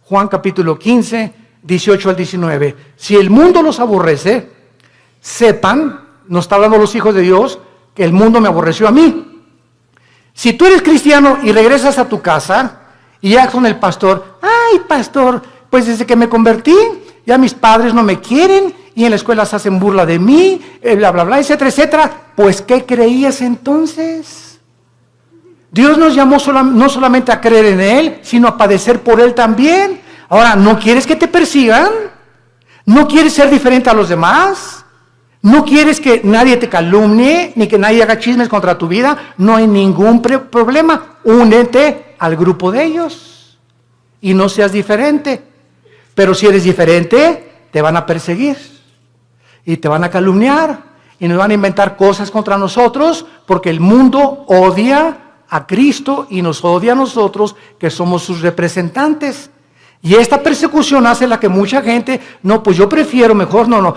Juan capítulo 15, 18 al 19. Si el mundo los aborrece, sepan, nos está hablando los hijos de Dios, que el mundo me aborreció a mí. Si tú eres cristiano y regresas a tu casa y ya con el pastor, ay pastor, pues desde que me convertí, ya mis padres no me quieren y en la escuela se hacen burla de mí, bla, bla, bla, etcétera, etcétera. Pues, ¿qué creías entonces? Dios nos llamó no solamente a creer en Él, sino a padecer por Él también. Ahora, ¿no quieres que te persigan? ¿No quieres ser diferente a los demás? ¿No quieres que nadie te calumnie, ni que nadie haga chismes contra tu vida? No hay ningún problema. Únete al grupo de ellos y no seas diferente. Pero si eres diferente, te van a perseguir y te van a calumniar y nos van a inventar cosas contra nosotros, porque el mundo odia a Cristo y nos odia a nosotros, que somos sus representantes. Y esta persecución hace la que mucha gente, no, pues yo prefiero mejor, no,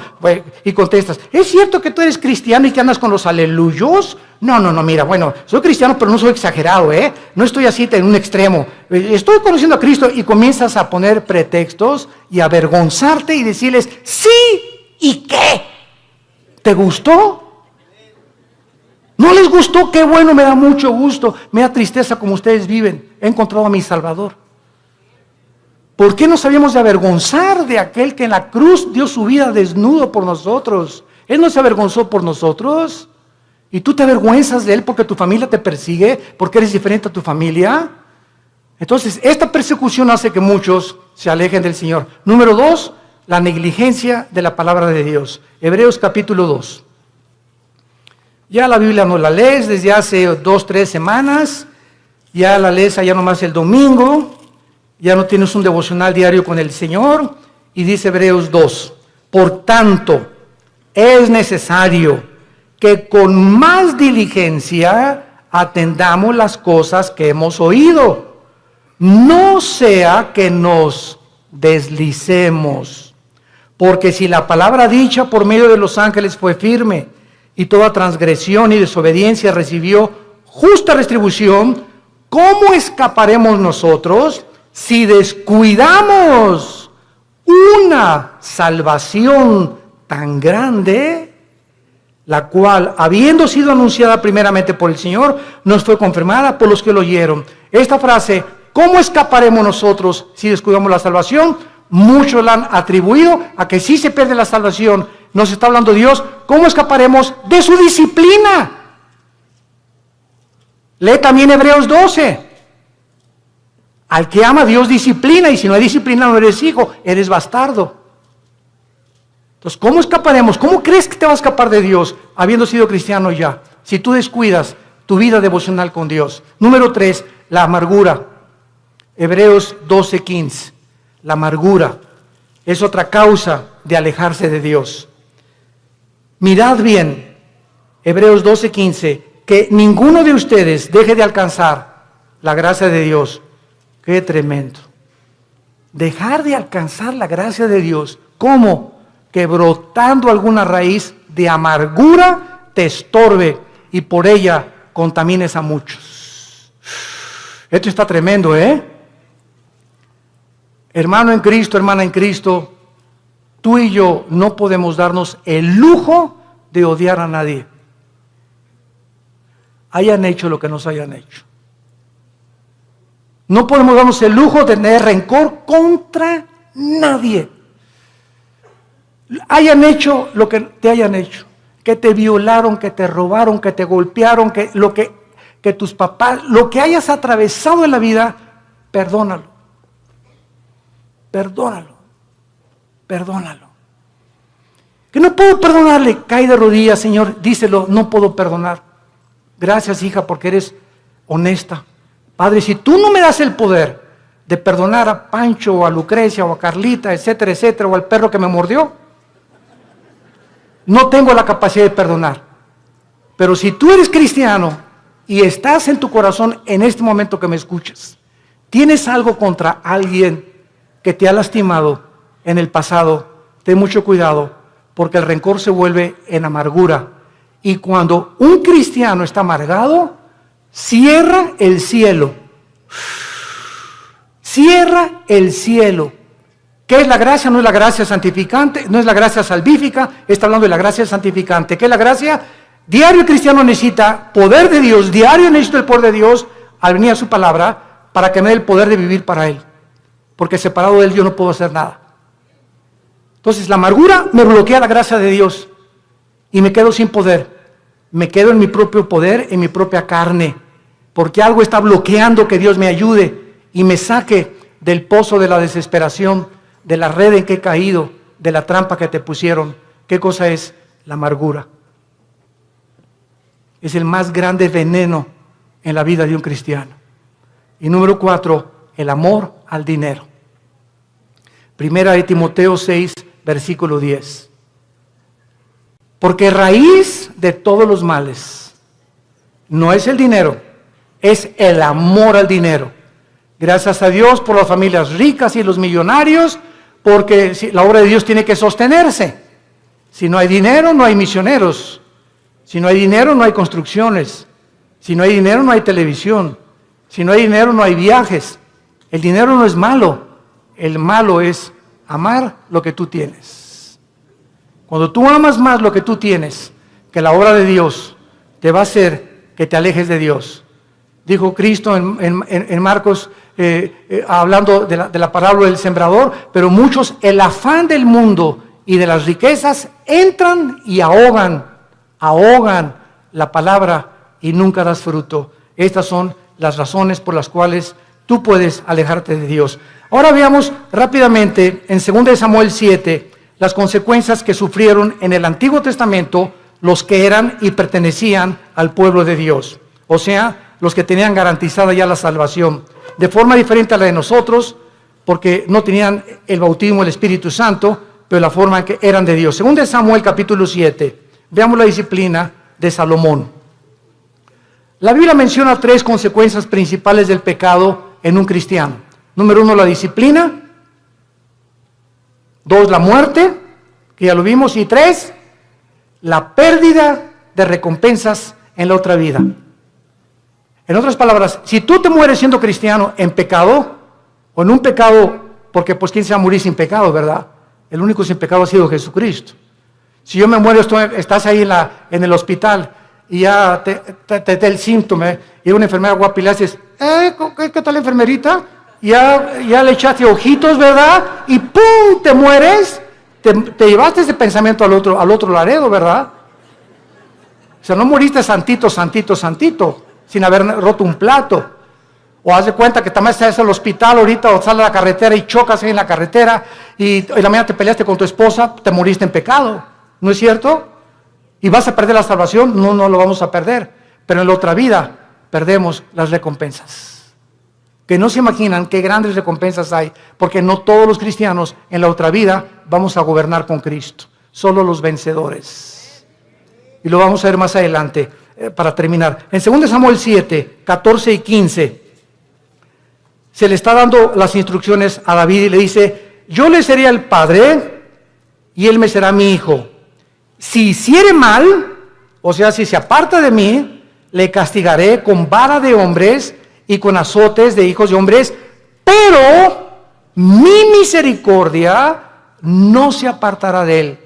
y contestas, ¿es cierto que tú eres cristiano y que andas con los aleluyos? No, mira, bueno, soy cristiano pero no soy exagerado, no estoy así en un extremo, estoy conociendo a Cristo, y comienzas a poner pretextos y a avergonzarte y decirles, sí, ¿y qué? ¿Te gustó? ¿No les gustó? Qué bueno, me da mucho gusto, me da tristeza como ustedes viven, he encontrado a mi Salvador. ¿Por qué nos habíamos de avergonzar de aquel que en la cruz dio su vida desnudo por nosotros? Él no se avergonzó por nosotros. ¿Y tú te avergüenzas de Él porque tu familia te persigue? ¿Porque eres diferente a tu familia? Entonces, esta persecución hace que muchos se alejen del Señor. Número 2, la negligencia de la palabra de Dios. Hebreos capítulo 2. Ya la Biblia no la lees desde hace 2, 3 semanas. Ya la lees allá nomás el domingo. Ya no tienes un devocional diario con el Señor. Y dice Hebreos 2, por tanto, es necesario que con más diligencia atendamos las cosas que hemos oído. No sea que nos deslicemos. Porque si la palabra dicha por medio de los ángeles fue firme, y toda transgresión y desobediencia recibió justa retribución, ¿cómo escaparemos nosotros si descuidamos una salvación tan grande, la cual, habiendo sido anunciada primeramente por el Señor, nos fue confirmada por los que lo oyeron? Esta frase, ¿cómo escaparemos nosotros si descuidamos la salvación? Muchos la han atribuido a que si se pierde la salvación. Nos está hablando Dios, ¿cómo escaparemos de su disciplina? Lee también Hebreos 12. Al que ama, Dios disciplina, y si no hay disciplina no eres hijo, eres bastardo. Entonces, ¿cómo escaparemos? ¿Cómo crees que te vas a escapar de Dios habiendo sido cristiano ya? Si tú descuidas tu vida devocional con Dios. Número 3, la amargura. Hebreos 12:15. La amargura es otra causa de alejarse de Dios. Mirad bien, Hebreos 12:15, que ninguno de ustedes deje de alcanzar la gracia de Dios. Qué tremendo. Dejar de alcanzar la gracia de Dios. ¿Cómo? Que brotando alguna raíz de amargura te estorbe y por ella contamines a muchos. Esto está tremendo, Hermano en Cristo, hermana en Cristo, tú y yo no podemos darnos el lujo de odiar a nadie. Hayan hecho lo que nos hayan hecho. No podemos darnos el lujo de tener rencor contra nadie. Hayan hecho lo que te hayan hecho. Que te violaron, que te robaron, que te golpearon, que tus papás, lo que hayas atravesado en la vida, perdónalo. Perdónalo. Perdónalo. Que no puedo perdonarle, cae de rodillas, Señor, díselo, no puedo perdonar. Gracias, hija, porque eres honesta. Padre, si tú no me das el poder de perdonar a Pancho o a Lucrecia o a Carlita, etcétera, etcétera, o al perro que me mordió, no tengo la capacidad de perdonar. Pero si tú eres cristiano y estás en tu corazón en este momento que me escuchas, tienes algo contra alguien que te ha lastimado en el pasado, ten mucho cuidado, porque el rencor se vuelve en amargura. Y cuando un cristiano está amargado, cierra el cielo. Cierra el cielo. ¿Qué es la gracia? No es la gracia santificante, no es la gracia salvífica, está hablando de la gracia santificante. ¿Qué es la gracia? Diario el cristiano necesita poder de Dios, diario necesito el poder de Dios al venir a su palabra para que me dé el poder de vivir para Él. Porque separado de Él yo no puedo hacer nada. Entonces la amargura me bloquea la gracia de Dios y me quedo sin poder. Me quedo en mi propio poder, en mi propia carne, porque algo está bloqueando que Dios me ayude y me saque del pozo de la desesperación, de la red en que he caído, de la trampa que te pusieron. ¿Qué cosa es? La amargura. Es el más grande veneno en la vida de un cristiano. Y número 4, el amor al dinero. Primera de Timoteo 6, versículo 10. Porque raíz de todos los males no es el dinero, es el amor al dinero. Gracias a Dios por las familias ricas y los millonarios, porque la obra de Dios tiene que sostenerse. Si no hay dinero, no hay misioneros. Si no hay dinero, no hay construcciones. Si no hay dinero, no hay televisión. Si no hay dinero, no hay viajes. El dinero no es malo. El malo es amar lo que tú tienes. Cuando tú amas más lo que tú tienes que la obra de Dios, te va a hacer que te alejes de Dios. Dijo Cristo en Marcos, hablando de la parábola del sembrador, pero muchos, el afán del mundo y de las riquezas, entran y ahogan la palabra y nunca das fruto. Estas son las razones por las cuales tú puedes alejarte de Dios. Ahora veamos rápidamente en 2 Samuel 7 las consecuencias que sufrieron en el Antiguo Testamento los que eran y pertenecían al pueblo de Dios. O sea, los que tenían garantizada ya la salvación. De forma diferente a la de nosotros, porque no tenían el bautismo del Espíritu Santo, pero la forma en que eran de Dios. 2 Samuel capítulo 7. Veamos la disciplina de Salomón. La Biblia menciona 3 consecuencias principales del pecado en un cristiano. Número 1, la disciplina. 2, la muerte, que ya lo vimos. Y 3, la pérdida de recompensas en la otra vida. En otras palabras, si tú te mueres siendo cristiano en pecado, o en un pecado, porque pues ¿quién se va a morir sin pecado, verdad? El único sin pecado ha sido Jesucristo. Si yo me muero, estás ahí en el hospital y ya te da el síntoma, y una enfermera guapa y le haces, ¿qué tal, enfermerita? Ya le echaste ojitos, ¿verdad? Y ¡pum! Te mueres. Te llevaste ese pensamiento al otro laredo, ¿verdad? O sea, no moriste santito, sin haber roto un plato. O haz de cuenta que también estás en el hospital ahorita, o sales a la carretera y chocas ahí en la carretera, y la mañana te peleaste con tu esposa, te moriste en pecado. ¿No es cierto? ¿Y vas a perder la salvación? No, no lo vamos a perder. Pero en la otra vida perdemos las recompensas. Que no se imaginan qué grandes recompensas hay, porque no todos los cristianos en la otra vida vamos a gobernar con Cristo. Solo los vencedores. Y lo vamos a ver más adelante, para terminar. En 2 Samuel 7, 14 y 15, se le está dando las instrucciones a David y le dice, yo le seré el padre y él me será mi hijo. Si hiciere mal, o sea, si se aparta de mí, le castigaré con vara de hombres y con azotes de hijos de hombres, pero mi misericordia no se apartará de él,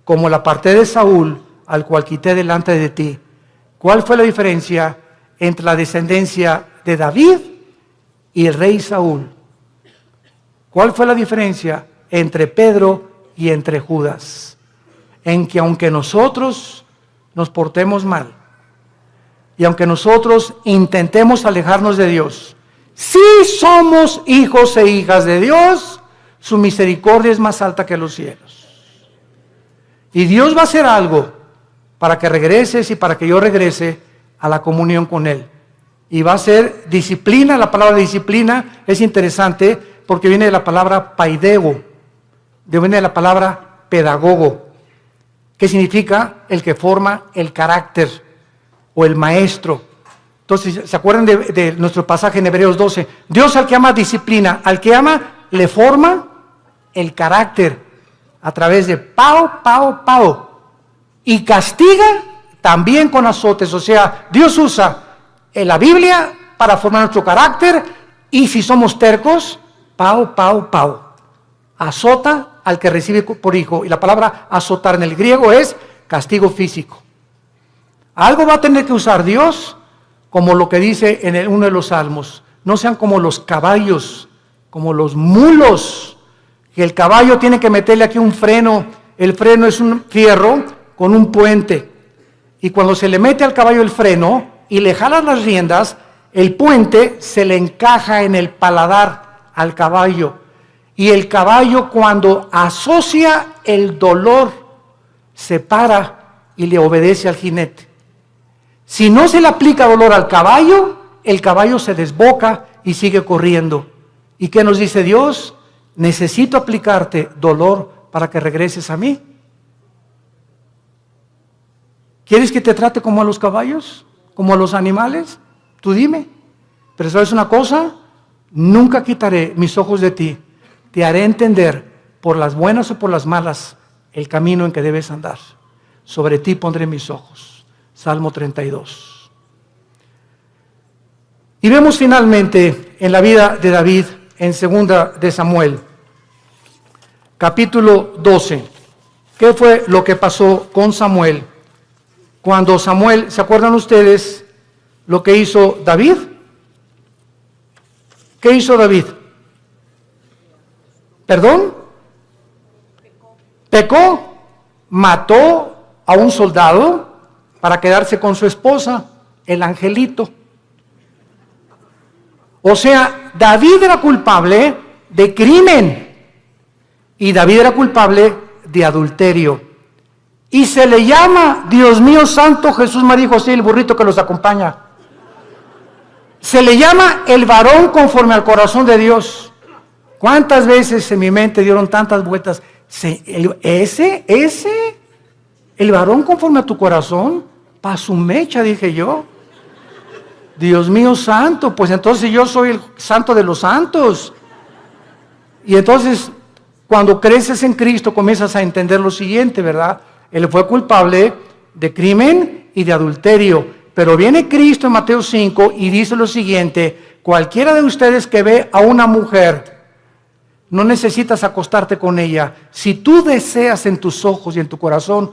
como la aparté de Saúl, al cual quité delante de ti. ¿Cuál fue la diferencia entre la descendencia de David y el rey Saúl? ¿Cuál fue la diferencia entre Pedro y entre Judas? En que aunque nosotros nos portemos mal, y aunque nosotros intentemos alejarnos de Dios, si somos hijos e hijas de Dios, su misericordia es más alta que los cielos. Y Dios va a hacer algo para que regreses y para que yo regrese a la comunión con Él. Y va a ser disciplina. La palabra disciplina es interesante porque viene de la palabra paidego, viene de la palabra pedagogo, que significa el que forma el carácter o el maestro. Entonces, ¿se acuerdan de nuestro pasaje en Hebreos 12? Dios al que ama disciplina, al que ama le forma el carácter, a través de pao, y castiga también con azotes. O sea, Dios usa la Biblia para formar nuestro carácter, y si somos tercos, pao. Azota al que recibe por hijo, y la palabra azotar en el griego es castigo físico. Algo va a tener que usar Dios, como lo que dice en uno de los salmos: no sean como los caballos, como los mulos, que el caballo tiene que meterle aquí un freno. El freno es un fierro con un puente, y cuando se le mete al caballo el freno y le jalan las riendas, el puente se le encaja en el paladar al caballo, y el caballo, cuando asocia el dolor, se para y le obedece al jinete. Si no se le aplica dolor al caballo, el caballo se desboca y sigue corriendo. ¿Y qué nos dice Dios? Necesito aplicarte dolor para que regreses a mí. ¿Quieres que te trate como a los caballos? ¿Como a los animales? Tú dime. Pero ¿sabes una cosa? Nunca quitaré mis ojos de ti. Te haré entender, por las buenas o por las malas, el camino en que debes andar. Sobre ti pondré mis ojos. Salmo 32. Y vemos finalmente en la vida de David, en 2 de Samuel, capítulo 12. ¿Qué fue lo que pasó con Samuel? Cuando Samuel, ¿se acuerdan ustedes lo que hizo David? ¿Qué hizo David? ¿Perdón? Pecó, mató a un soldado para quedarse con su esposa, el angelito. O sea, David era culpable de crimen, y David era culpable de adulterio. Y se le llama, Dios mío santo, Jesús, María y José, el burrito que los acompaña. Se le llama el varón conforme al corazón de Dios. ¿Cuántas veces en mi mente dieron tantas vueltas? El varón conforme a tu corazón, pa' su mecha, dije yo. Dios mío santo, pues entonces yo soy el santo de los santos. Y entonces, cuando creces en Cristo, comienzas a entender lo siguiente, ¿verdad? Él fue culpable de crimen y de adulterio. Pero viene Cristo en Mateo 5 y dice lo siguiente: cualquiera de ustedes que ve a una mujer, no necesitas acostarte con ella. Si tú deseas en tus ojos y en tu corazón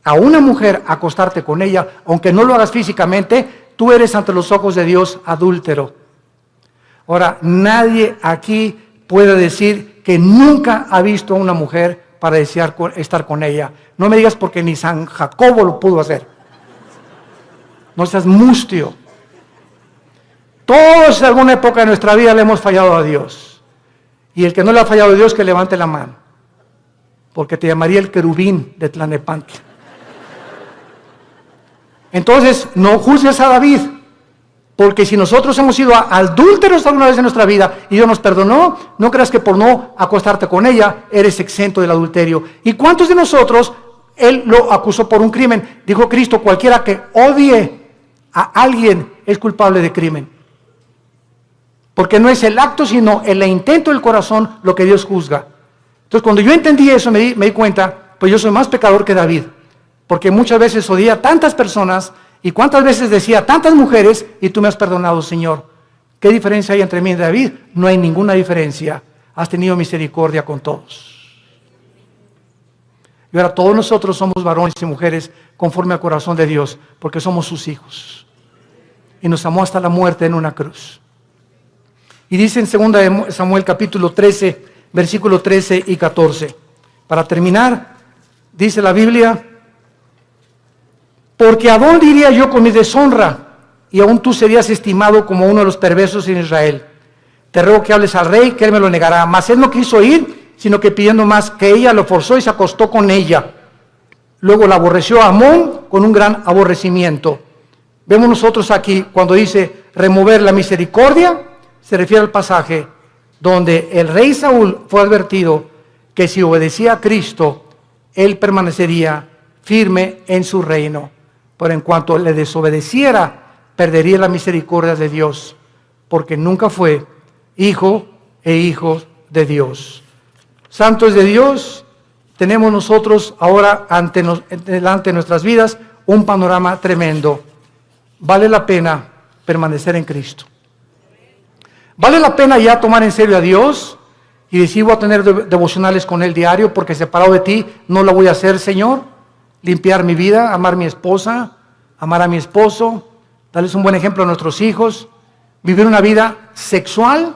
a una mujer acostarte con ella, aunque no lo hagas físicamente, tú eres ante los ojos de Dios adúltero. Ahora, nadie aquí puede decir que nunca ha visto a una mujer para desear estar con ella. No me digas, porque ni San Jacobo lo pudo hacer. No seas mustio. Todos en alguna época de nuestra vida le hemos fallado a Dios. Y el que no le ha fallado a Dios, que levante la mano, porque te llamaría el querubín de Tlanepantla. Entonces, no juzgues a David, porque si nosotros hemos sido adúlteros alguna vez en nuestra vida y Dios nos perdonó, no creas que por no acostarte con ella eres exento del adulterio. ¿Y cuántos de nosotros Él lo acusó por un crimen? Dijo Cristo: cualquiera que odie a alguien es culpable de crimen. Porque no es el acto, sino el intento del corazón lo que Dios juzga. Entonces, cuando yo entendí eso, me di cuenta, pues yo soy más pecador que David. Porque muchas veces odié a tantas personas, y cuántas veces decía a tantas mujeres, y tú me has perdonado, Señor. ¿Qué diferencia hay entre mí y David? No hay ninguna diferencia. Has tenido misericordia con todos. Y ahora todos nosotros somos varones y mujeres conforme al corazón de Dios, porque somos sus hijos. Y nos amó hasta la muerte en una cruz. Y dice en 2 de Samuel capítulo 13, versículo 13 y 14. Para terminar, dice la Biblia: porque ¿a dónde iría yo con mi deshonra? Y aún tú serías estimado como uno de los perversos en Israel. Te ruego que hables al rey, que él me lo negará. Mas él no quiso ir, sino que pidiendo más, que ella lo forzó y se acostó con ella. Luego la aborreció a Amón con un gran aborrecimiento. Vemos nosotros aquí, cuando dice remover la misericordia, se refiere al pasaje donde el rey Saúl fue advertido que si obedecía a Cristo, él permanecería firme en su reino. Pero en cuanto le desobedeciera, perdería la misericordia de Dios, porque nunca fue hijo de Dios. Santo es de Dios tenemos nosotros ahora delante de nuestras vidas un panorama tremendo. Vale la pena permanecer en Cristo. Vale la pena ya tomar en serio a Dios y decir, voy a tener devocionales con Él diario, porque separado de ti no lo voy a hacer, Señor. Limpiar mi vida, amar a mi esposa, amar a mi esposo, darles un buen ejemplo a nuestros hijos, vivir una vida sexual,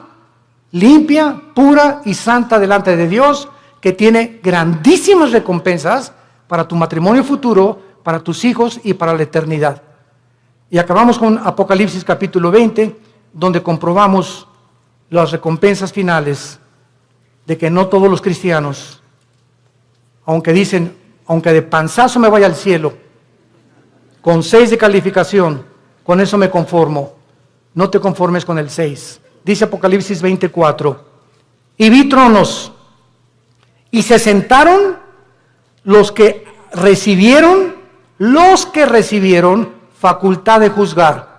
limpia, pura y santa delante de Dios, que tiene grandísimas recompensas para tu matrimonio futuro, para tus hijos y para la eternidad. Y acabamos con Apocalipsis capítulo 20, donde comprobamos las recompensas finales de que no todos los cristianos, aunque dicen, aunque de panzazo me vaya al cielo, con 6 de calificación, con eso me conformo. No te conformes con el 6. Dice Apocalipsis 24, y vi tronos, y se sentaron los que recibieron facultad de juzgar.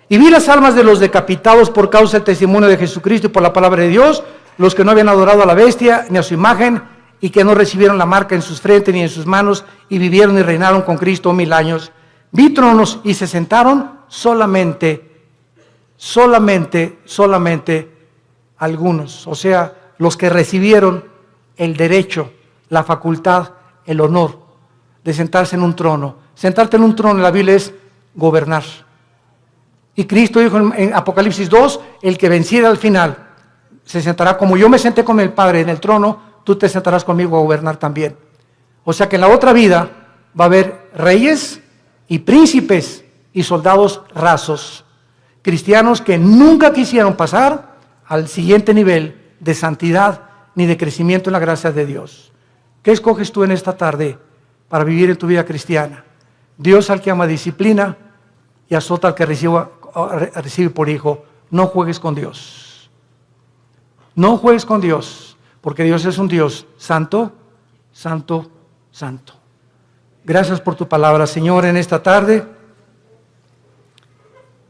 Y vi las almas de los decapitados por causa del testimonio de Jesucristo y por la palabra de Dios, los que no habían adorado a la bestia ni a su imagen, y que no recibieron la marca en sus frentes ni en sus manos, y vivieron y reinaron con Cristo 1000 años. Vi tronos y se sentaron solamente algunos, o sea, los que recibieron el derecho, la facultad, el honor de sentarse en un trono. Sentarte en un trono en la Biblia es gobernar. Y Cristo dijo en Apocalipsis 2, el que venciera al final se sentará como yo me senté con el Padre en el trono, tú te sentarás conmigo a gobernar también. O sea que en la otra vida va a haber reyes y príncipes y soldados rasos, cristianos que nunca quisieron pasar al siguiente nivel de santidad ni de crecimiento en la gracia de Dios. ¿Qué escoges tú en esta tarde para vivir en tu vida cristiana? Dios al que ama disciplina y azota al que recibe por hijo. No juegues con Dios. No juegues con Dios, porque Dios es un Dios santo, santo, santo. Gracias por tu palabra, Señor, en esta tarde,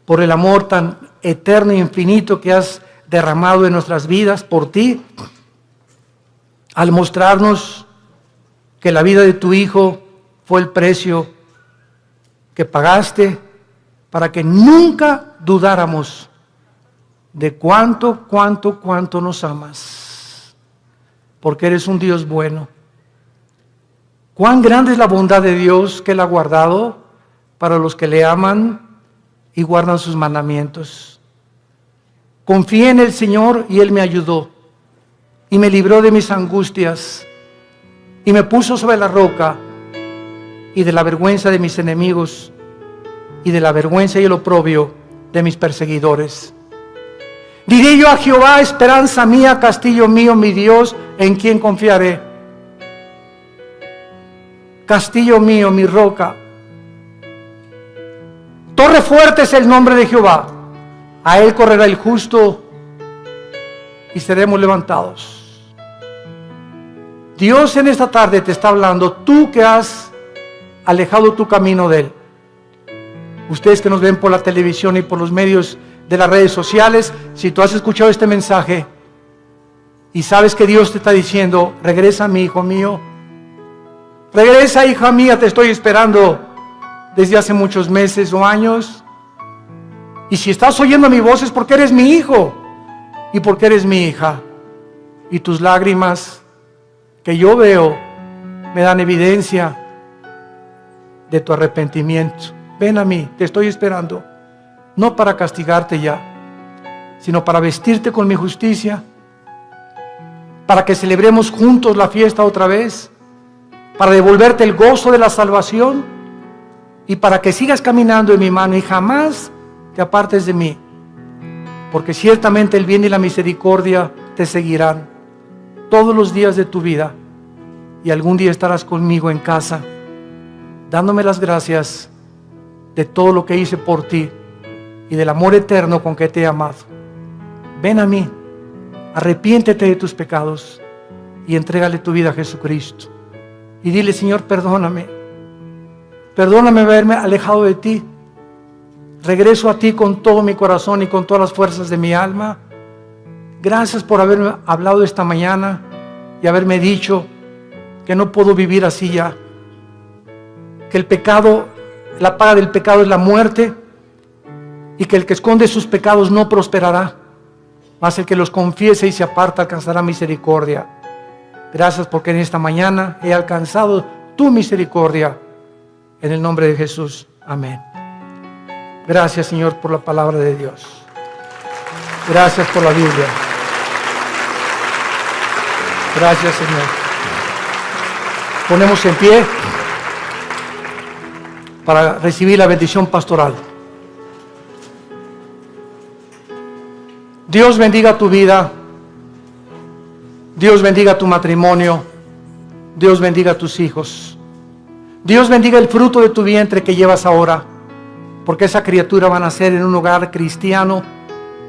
por el amor tan eterno e infinito que has derramado en nuestras vidas por ti, al mostrarnos que la vida de tu Hijo fue el precio que pagaste para que nunca dudáramos de cuánto nos amas, porque eres un Dios bueno. Cuán grande es la bondad de Dios que Él ha guardado para los que le aman y guardan sus mandamientos. Confié en el Señor y Él me ayudó y me libró de mis angustias y me puso sobre la roca y de la vergüenza de mis enemigos y de la vergüenza y el oprobio de mis perseguidores. Diré yo a Jehová, esperanza mía, castillo mío, mi Dios, en quien confiaré. Castillo mío, mi roca. Torre fuerte es el nombre de Jehová. A él correrá el justo y seremos levantados. Dios en esta tarde te está hablando, tú que has alejado tu camino de Él. Ustedes que nos ven por la televisión y por los medios de las redes sociales, si tú has escuchado este mensaje y sabes que Dios te está diciendo, regresa mi hijo mío, regresa hija mía, te estoy esperando desde hace muchos meses o años. Y si estás oyendo mi voz es porque eres mi hijo y porque eres mi hija. Y tus lágrimas que yo veo me dan evidencia de tu arrepentimiento. Ven a mí, te estoy esperando, no para castigarte ya, sino para vestirte con mi justicia, para que celebremos juntos la fiesta otra vez, para devolverte el gozo de la salvación y para que sigas caminando en mi mano y jamás te apartes de mí, porque ciertamente el bien y la misericordia te seguirán todos los días de tu vida y algún día estarás conmigo en casa, dándome las gracias de todo lo que hice por ti y del amor eterno con que te he amado. Ven a mí, arrepiéntete de tus pecados y entrégale tu vida a Jesucristo. Y dile, Señor, perdóname haberme alejado de ti. Regreso a ti con todo mi corazón y con todas las fuerzas de mi alma. Gracias por haberme hablado esta mañana y haberme dicho que no puedo vivir así ya, que el pecado, la paga del pecado es la muerte, y que el que esconde sus pecados no prosperará, mas el que los confiese y se aparta alcanzará misericordia. Gracias porque en esta mañana he alcanzado tu misericordia, en el nombre de Jesús, amén. Gracias, Señor, por la palabra de Dios. Gracias por la Biblia. Gracias, Señor. Ponemos en pie para recibir la bendición pastoral. Dios bendiga tu vida. Dios bendiga tu matrimonio. Dios bendiga a tus hijos. Dios bendiga el fruto de tu vientre que llevas ahora, porque esa criatura va a nacer en un hogar cristiano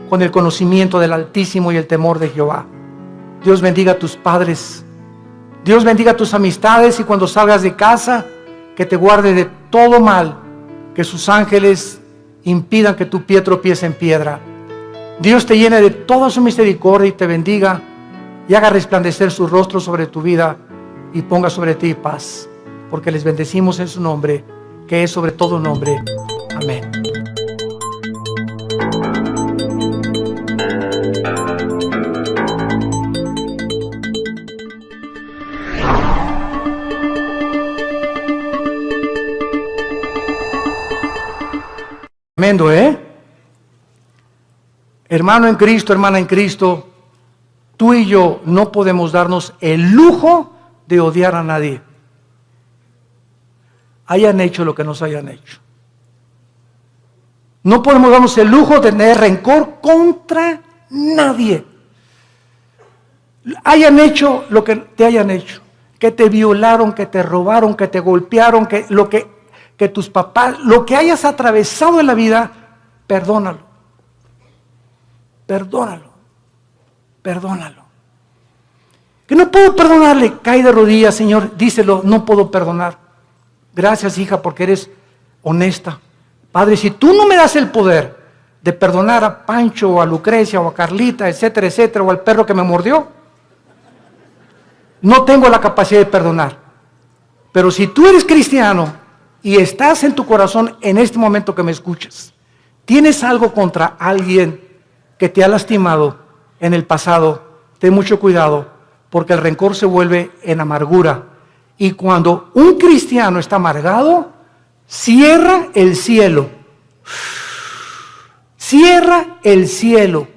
con el conocimiento del Altísimo y el temor de Jehová. Dios bendiga a tus padres. Dios bendiga a tus amistades, y cuando salgas de casa, que te guarde de todo mal, que sus ángeles impidan que tu pie tropiece en piedra. Dios te llene de toda su misericordia y te bendiga y haga resplandecer su rostro sobre tu vida y ponga sobre ti paz, porque les bendecimos en su nombre, que es sobre todo nombre. Amén. Tremendo, ¿eh? Hermano en Cristo, hermana en Cristo, tú y yo no podemos darnos el lujo de odiar a nadie, hayan hecho lo que nos hayan hecho. No podemos darnos el lujo de tener rencor contra nadie, hayan hecho lo que te hayan hecho, que te violaron, que te robaron, que te golpearon, que tus papás, lo que hayas atravesado en la vida, perdónalo. Perdónalo, perdónalo. Que no puedo perdonarle, cae de rodillas, Señor, díselo, no puedo perdonar. Gracias, hija, porque eres honesta. Padre, si tú no me das el poder de perdonar a Pancho, o a Lucrecia, o a Carlita, etcétera, etcétera, o al perro que me mordió, no tengo la capacidad de perdonar. Pero si tú eres cristiano y estás en tu corazón en este momento que me escuchas, tienes algo contra alguien que te ha lastimado en el pasado, ten mucho cuidado, porque el rencor se vuelve en amargura. Y cuando un cristiano está amargado, cierra el cielo. Cierra el cielo.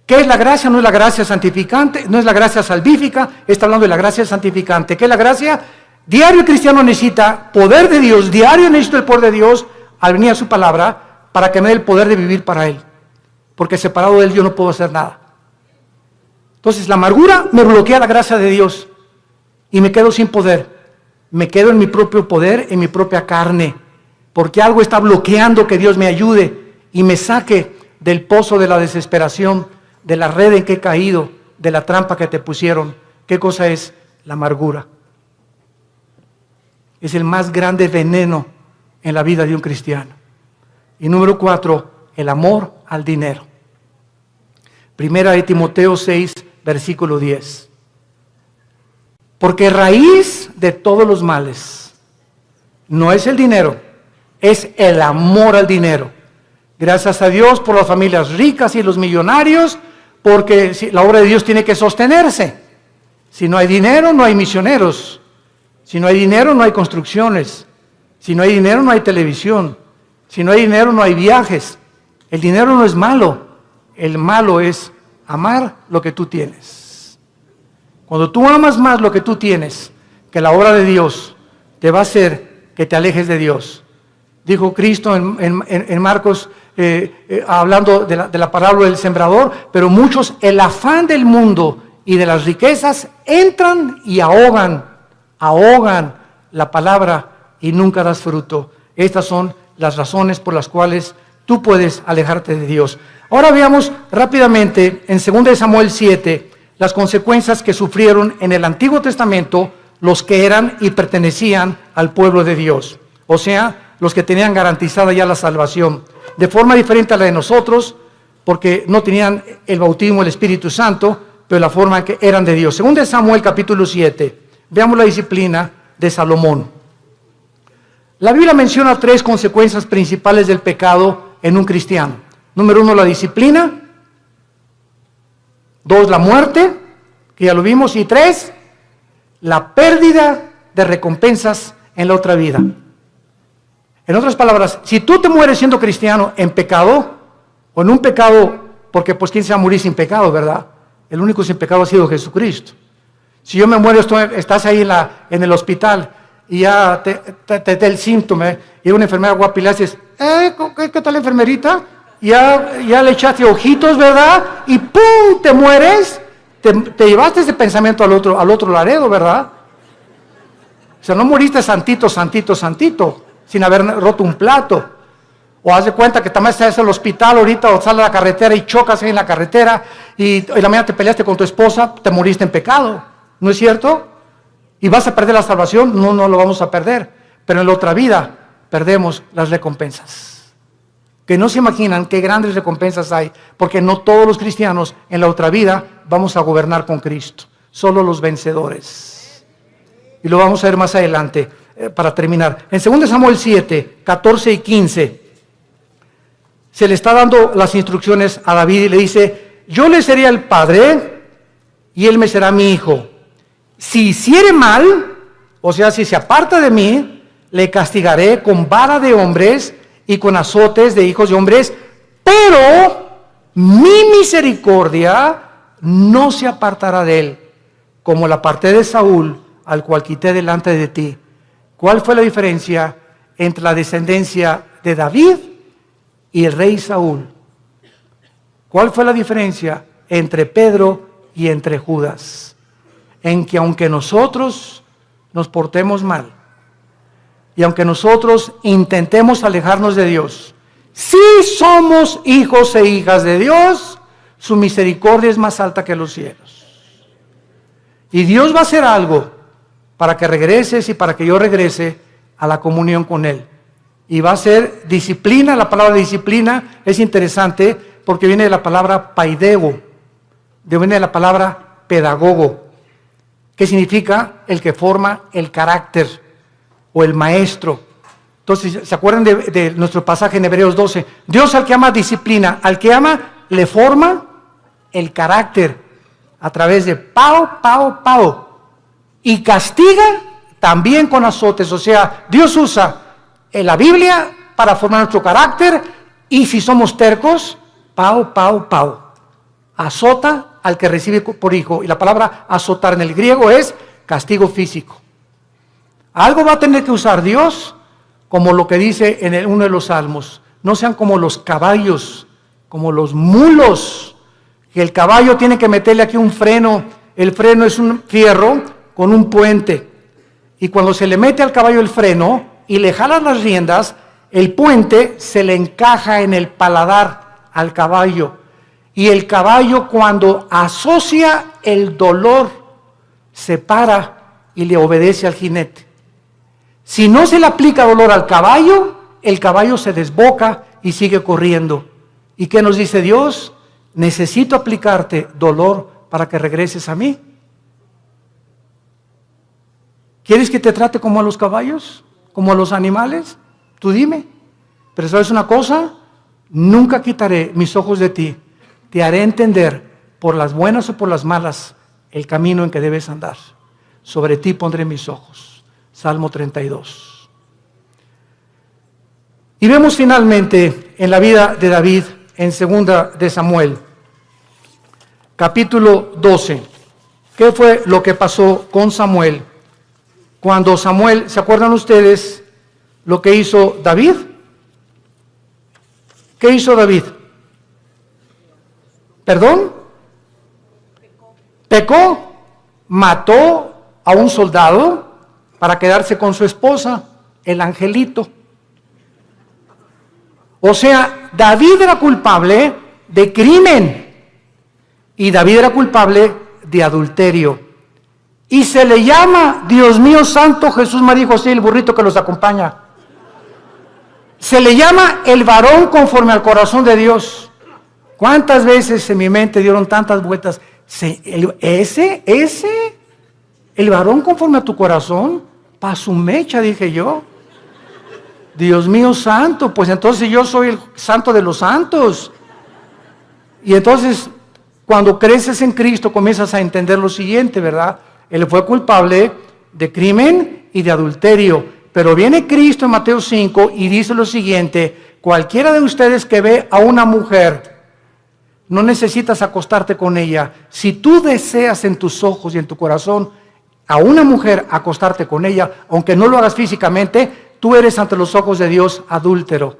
¿Qué es la gracia? No es la gracia santificante, no es la gracia salvífica, está hablando de la gracia santificante. ¿Qué es la gracia? Diario el cristiano necesita poder de Dios, diario necesito el poder de Dios al venir a su palabra para que me dé el poder de vivir para Él. Porque separado de Él yo no puedo hacer nada. Entonces la amargura me bloquea la gracia de Dios y me quedo sin poder. Me quedo en mi propio poder, en mi propia carne, porque algo está bloqueando que Dios me ayude y me saque del pozo de la desesperación, de la red en que he caído, de la trampa que te pusieron. ¿Qué cosa es? La amargura. Es el más grande veneno en la vida de un cristiano. Y número 4, el amor al dinero. Primera de Timoteo 6, versículo 10. Porque raíz de todos los males no es el dinero, es el amor al dinero. Gracias a Dios por las familias ricas y los millonarios, porque la obra de Dios tiene que sostenerse. Si no hay dinero, no hay misioneros. Si no hay dinero, no hay construcciones. Si no hay dinero, no hay televisión. Si no hay dinero, no hay viajes. El dinero no es malo. El malo es amar lo que tú tienes. Cuando tú amas más lo que tú tienes, que la obra de Dios te va a hacer que te alejes de Dios. Dijo Cristo en Marcos, hablando de la parábola del sembrador, pero muchos, el afán del mundo y de las riquezas, entran y ahogan la palabra y nunca das fruto. Estas son las razones por las cuales tú puedes alejarte de Dios. Ahora veamos rápidamente en 2 Samuel 7 las consecuencias que sufrieron en el Antiguo Testamento los que eran y pertenecían al pueblo de Dios. O sea, los que tenían garantizada ya la salvación. De forma diferente a la de nosotros, porque no tenían el bautismo del Espíritu Santo, pero la forma en que eran de Dios. 2 Samuel capítulo 7, Veamos la disciplina de Salomón. La Biblia menciona 3 consecuencias principales del pecado en un cristiano. Número 1, la disciplina. 2, la muerte, que ya lo vimos. Y 3, la pérdida de recompensas en la otra vida. En otras palabras, si tú te mueres siendo cristiano en pecado, o en un pecado, porque pues ¿quién se va a morir sin pecado, verdad? El único sin pecado ha sido Jesucristo. Si yo me muero, estás ahí en el hospital, y ya te da el síntoma, y una enfermera guapa y le haces, ¿qué tal, enfermerita? Ya le echaste ojitos, ¿verdad? Y ¡pum! Te mueres. Te llevaste ese pensamiento al otro laredo, ¿verdad? O sea, no moriste santito, sin haber roto un plato. O haz de cuenta que también estás en el hospital ahorita, o sales a la carretera y chocas ahí en la carretera, y la mañana te peleaste con tu esposa, te moriste en pecado. ¿No es cierto? ¿Y vas a perder la salvación? No, no lo vamos a perder. Pero en la otra vida perdemos las recompensas. Que no se imaginan qué grandes recompensas hay, porque no todos los cristianos en la otra vida vamos a gobernar con Cristo. Solo los vencedores. Y lo vamos a ver más adelante para terminar. En 2 Samuel 7, 14 y 15, se le está dando las instrucciones a David y le dice, yo le seré el padre y él me será mi hijo. Si hiciere mal, o sea, si se aparta de mí, le castigaré con vara de hombres y con azotes de hijos de hombres, pero mi misericordia no se apartará de él, como la aparté de Saúl, al cual quité delante de ti. ¿Cuál fue la diferencia entre la descendencia de David y el rey Saúl? ¿Cuál fue la diferencia entre Pedro y entre Judas? En que aunque nosotros nos portemos mal, y aunque nosotros intentemos alejarnos de Dios, si somos hijos e hijas de Dios, su misericordia es más alta que los cielos. Y Dios va a hacer algo para que regreses y para que yo regrese a la comunión con Él. Y va a ser disciplina. La palabra disciplina es interesante porque viene de la palabra paideo, viene de la palabra pedagogo, que significa el que forma el carácter o el maestro. Entonces, ¿se acuerdan de nuestro pasaje en Hebreos 12? Dios al que ama disciplina, al que ama le forma el carácter a través de pao, y castiga también con azotes. O sea, Dios usa la Biblia para formar nuestro carácter, y si somos tercos, pao. Azota al que recibe por hijo. Y la palabra azotar en el griego es castigo físico. Algo va a tener que usar Dios, como lo que dice en uno de los salmos. No sean como los caballos, como los mulos, que el caballo tiene que meterle aquí un freno. El freno es un fierro con un puente, y cuando se le mete al caballo el freno y le jalan las riendas, el puente se le encaja en el paladar al caballo, y el caballo, cuando asocia el dolor, se para y le obedece al jinete. Si no se le aplica dolor al caballo, el caballo se desboca y sigue corriendo. ¿Y qué nos dice Dios? Necesito aplicarte dolor para que regreses a mí. ¿Quieres que te trate como a los caballos? ¿Como a los animales? Tú dime. Pero ¿sabes una cosa? Nunca quitaré mis ojos de ti. Te haré entender, por las buenas o por las malas, el camino en que debes andar. Sobre ti pondré mis ojos. Salmo 32. Y vemos finalmente en la vida de David, en 2 de Samuel, capítulo 12. ¿Qué fue lo que pasó con Samuel? Cuando Samuel, ¿se acuerdan ustedes lo que hizo David? ¿Qué hizo David? ¿Perdón? Pecó, mató a un soldado para quedarse con su esposa, el angelito. O sea, David era culpable de crimen y David era culpable de adulterio. Y se le llama, Dios mío santo, Jesús, María y José, el burrito que los acompaña. Se le llama el varón conforme al corazón de Dios. ¿Cuántas veces en mi mente dieron tantas vueltas? Ese El varón conforme a tu corazón, pa' su mecha, dije yo. Dios mío santo, pues entonces yo soy el santo de los santos. Y entonces, cuando creces en Cristo, comienzas a entender lo siguiente, ¿verdad? Él fue culpable de crimen y de adulterio. Pero viene Cristo en Mateo 5 y dice lo siguiente: cualquiera de ustedes que ve a una mujer, no necesitas acostarte con ella. Si tú deseas en tus ojos y en tu corazón a una mujer acostarte con ella, aunque no lo hagas físicamente, tú eres ante los ojos de Dios adúltero.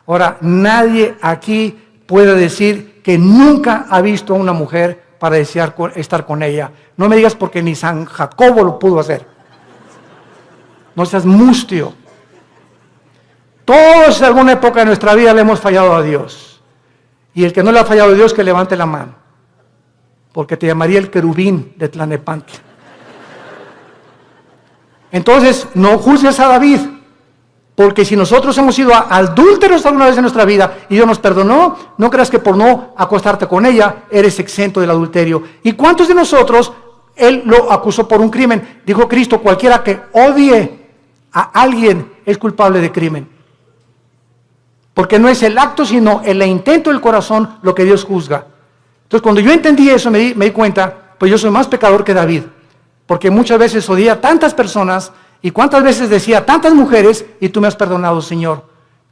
Ahora, nadie aquí puede decir que nunca ha visto a una mujer para desear estar con ella. No me digas porque ni San Jacobo lo pudo hacer. No seas mustio. Todos en alguna época de nuestra vida le hemos fallado a Dios. Y el que no le ha fallado a Dios, que levante la mano. Porque te llamaría el querubín de Tlanepantla. Entonces, no juzgues a David, porque si nosotros hemos sido adúlteros alguna vez en nuestra vida y Dios nos perdonó, no creas que por no acostarte con ella eres exento del adulterio. ¿Y cuántos de nosotros Él lo acusó por un crimen? Dijo Cristo: cualquiera que odie a alguien es culpable de crimen. Porque no es el acto, sino el intento del corazón lo que Dios juzga. Entonces, cuando yo entendí eso, me di cuenta, pues yo soy más pecador que David. Porque muchas veces odié a tantas personas y cuántas veces decía a tantas mujeres y tú me has perdonado, Señor.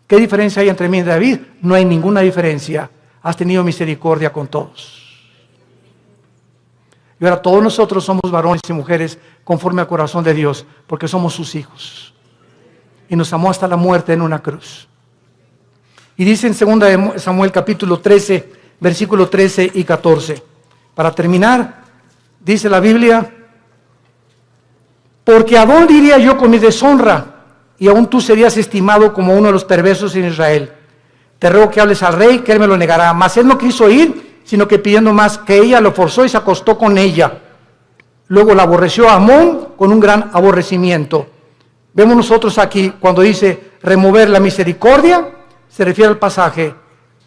¿Qué diferencia hay entre mí y David? No hay ninguna diferencia. Has tenido misericordia con todos. Y ahora todos nosotros somos varones y mujeres conforme al corazón de Dios, porque somos sus hijos. Y nos amó hasta la muerte en una cruz. Y dice en 2 Samuel capítulo 13, versículo 13 y 14. Para terminar, dice la Biblia: porque ¿a dónde iría yo con mi deshonra? Y aún tú serías estimado como uno de los perversos en Israel. Te ruego que hables al rey, que él me lo negará. Mas él no quiso ir, sino que pidiendo más, que ella lo forzó y se acostó con ella. Luego la aborreció a Amón con un gran aborrecimiento. Vemos nosotros aquí, cuando dice remover la misericordia, se refiere al pasaje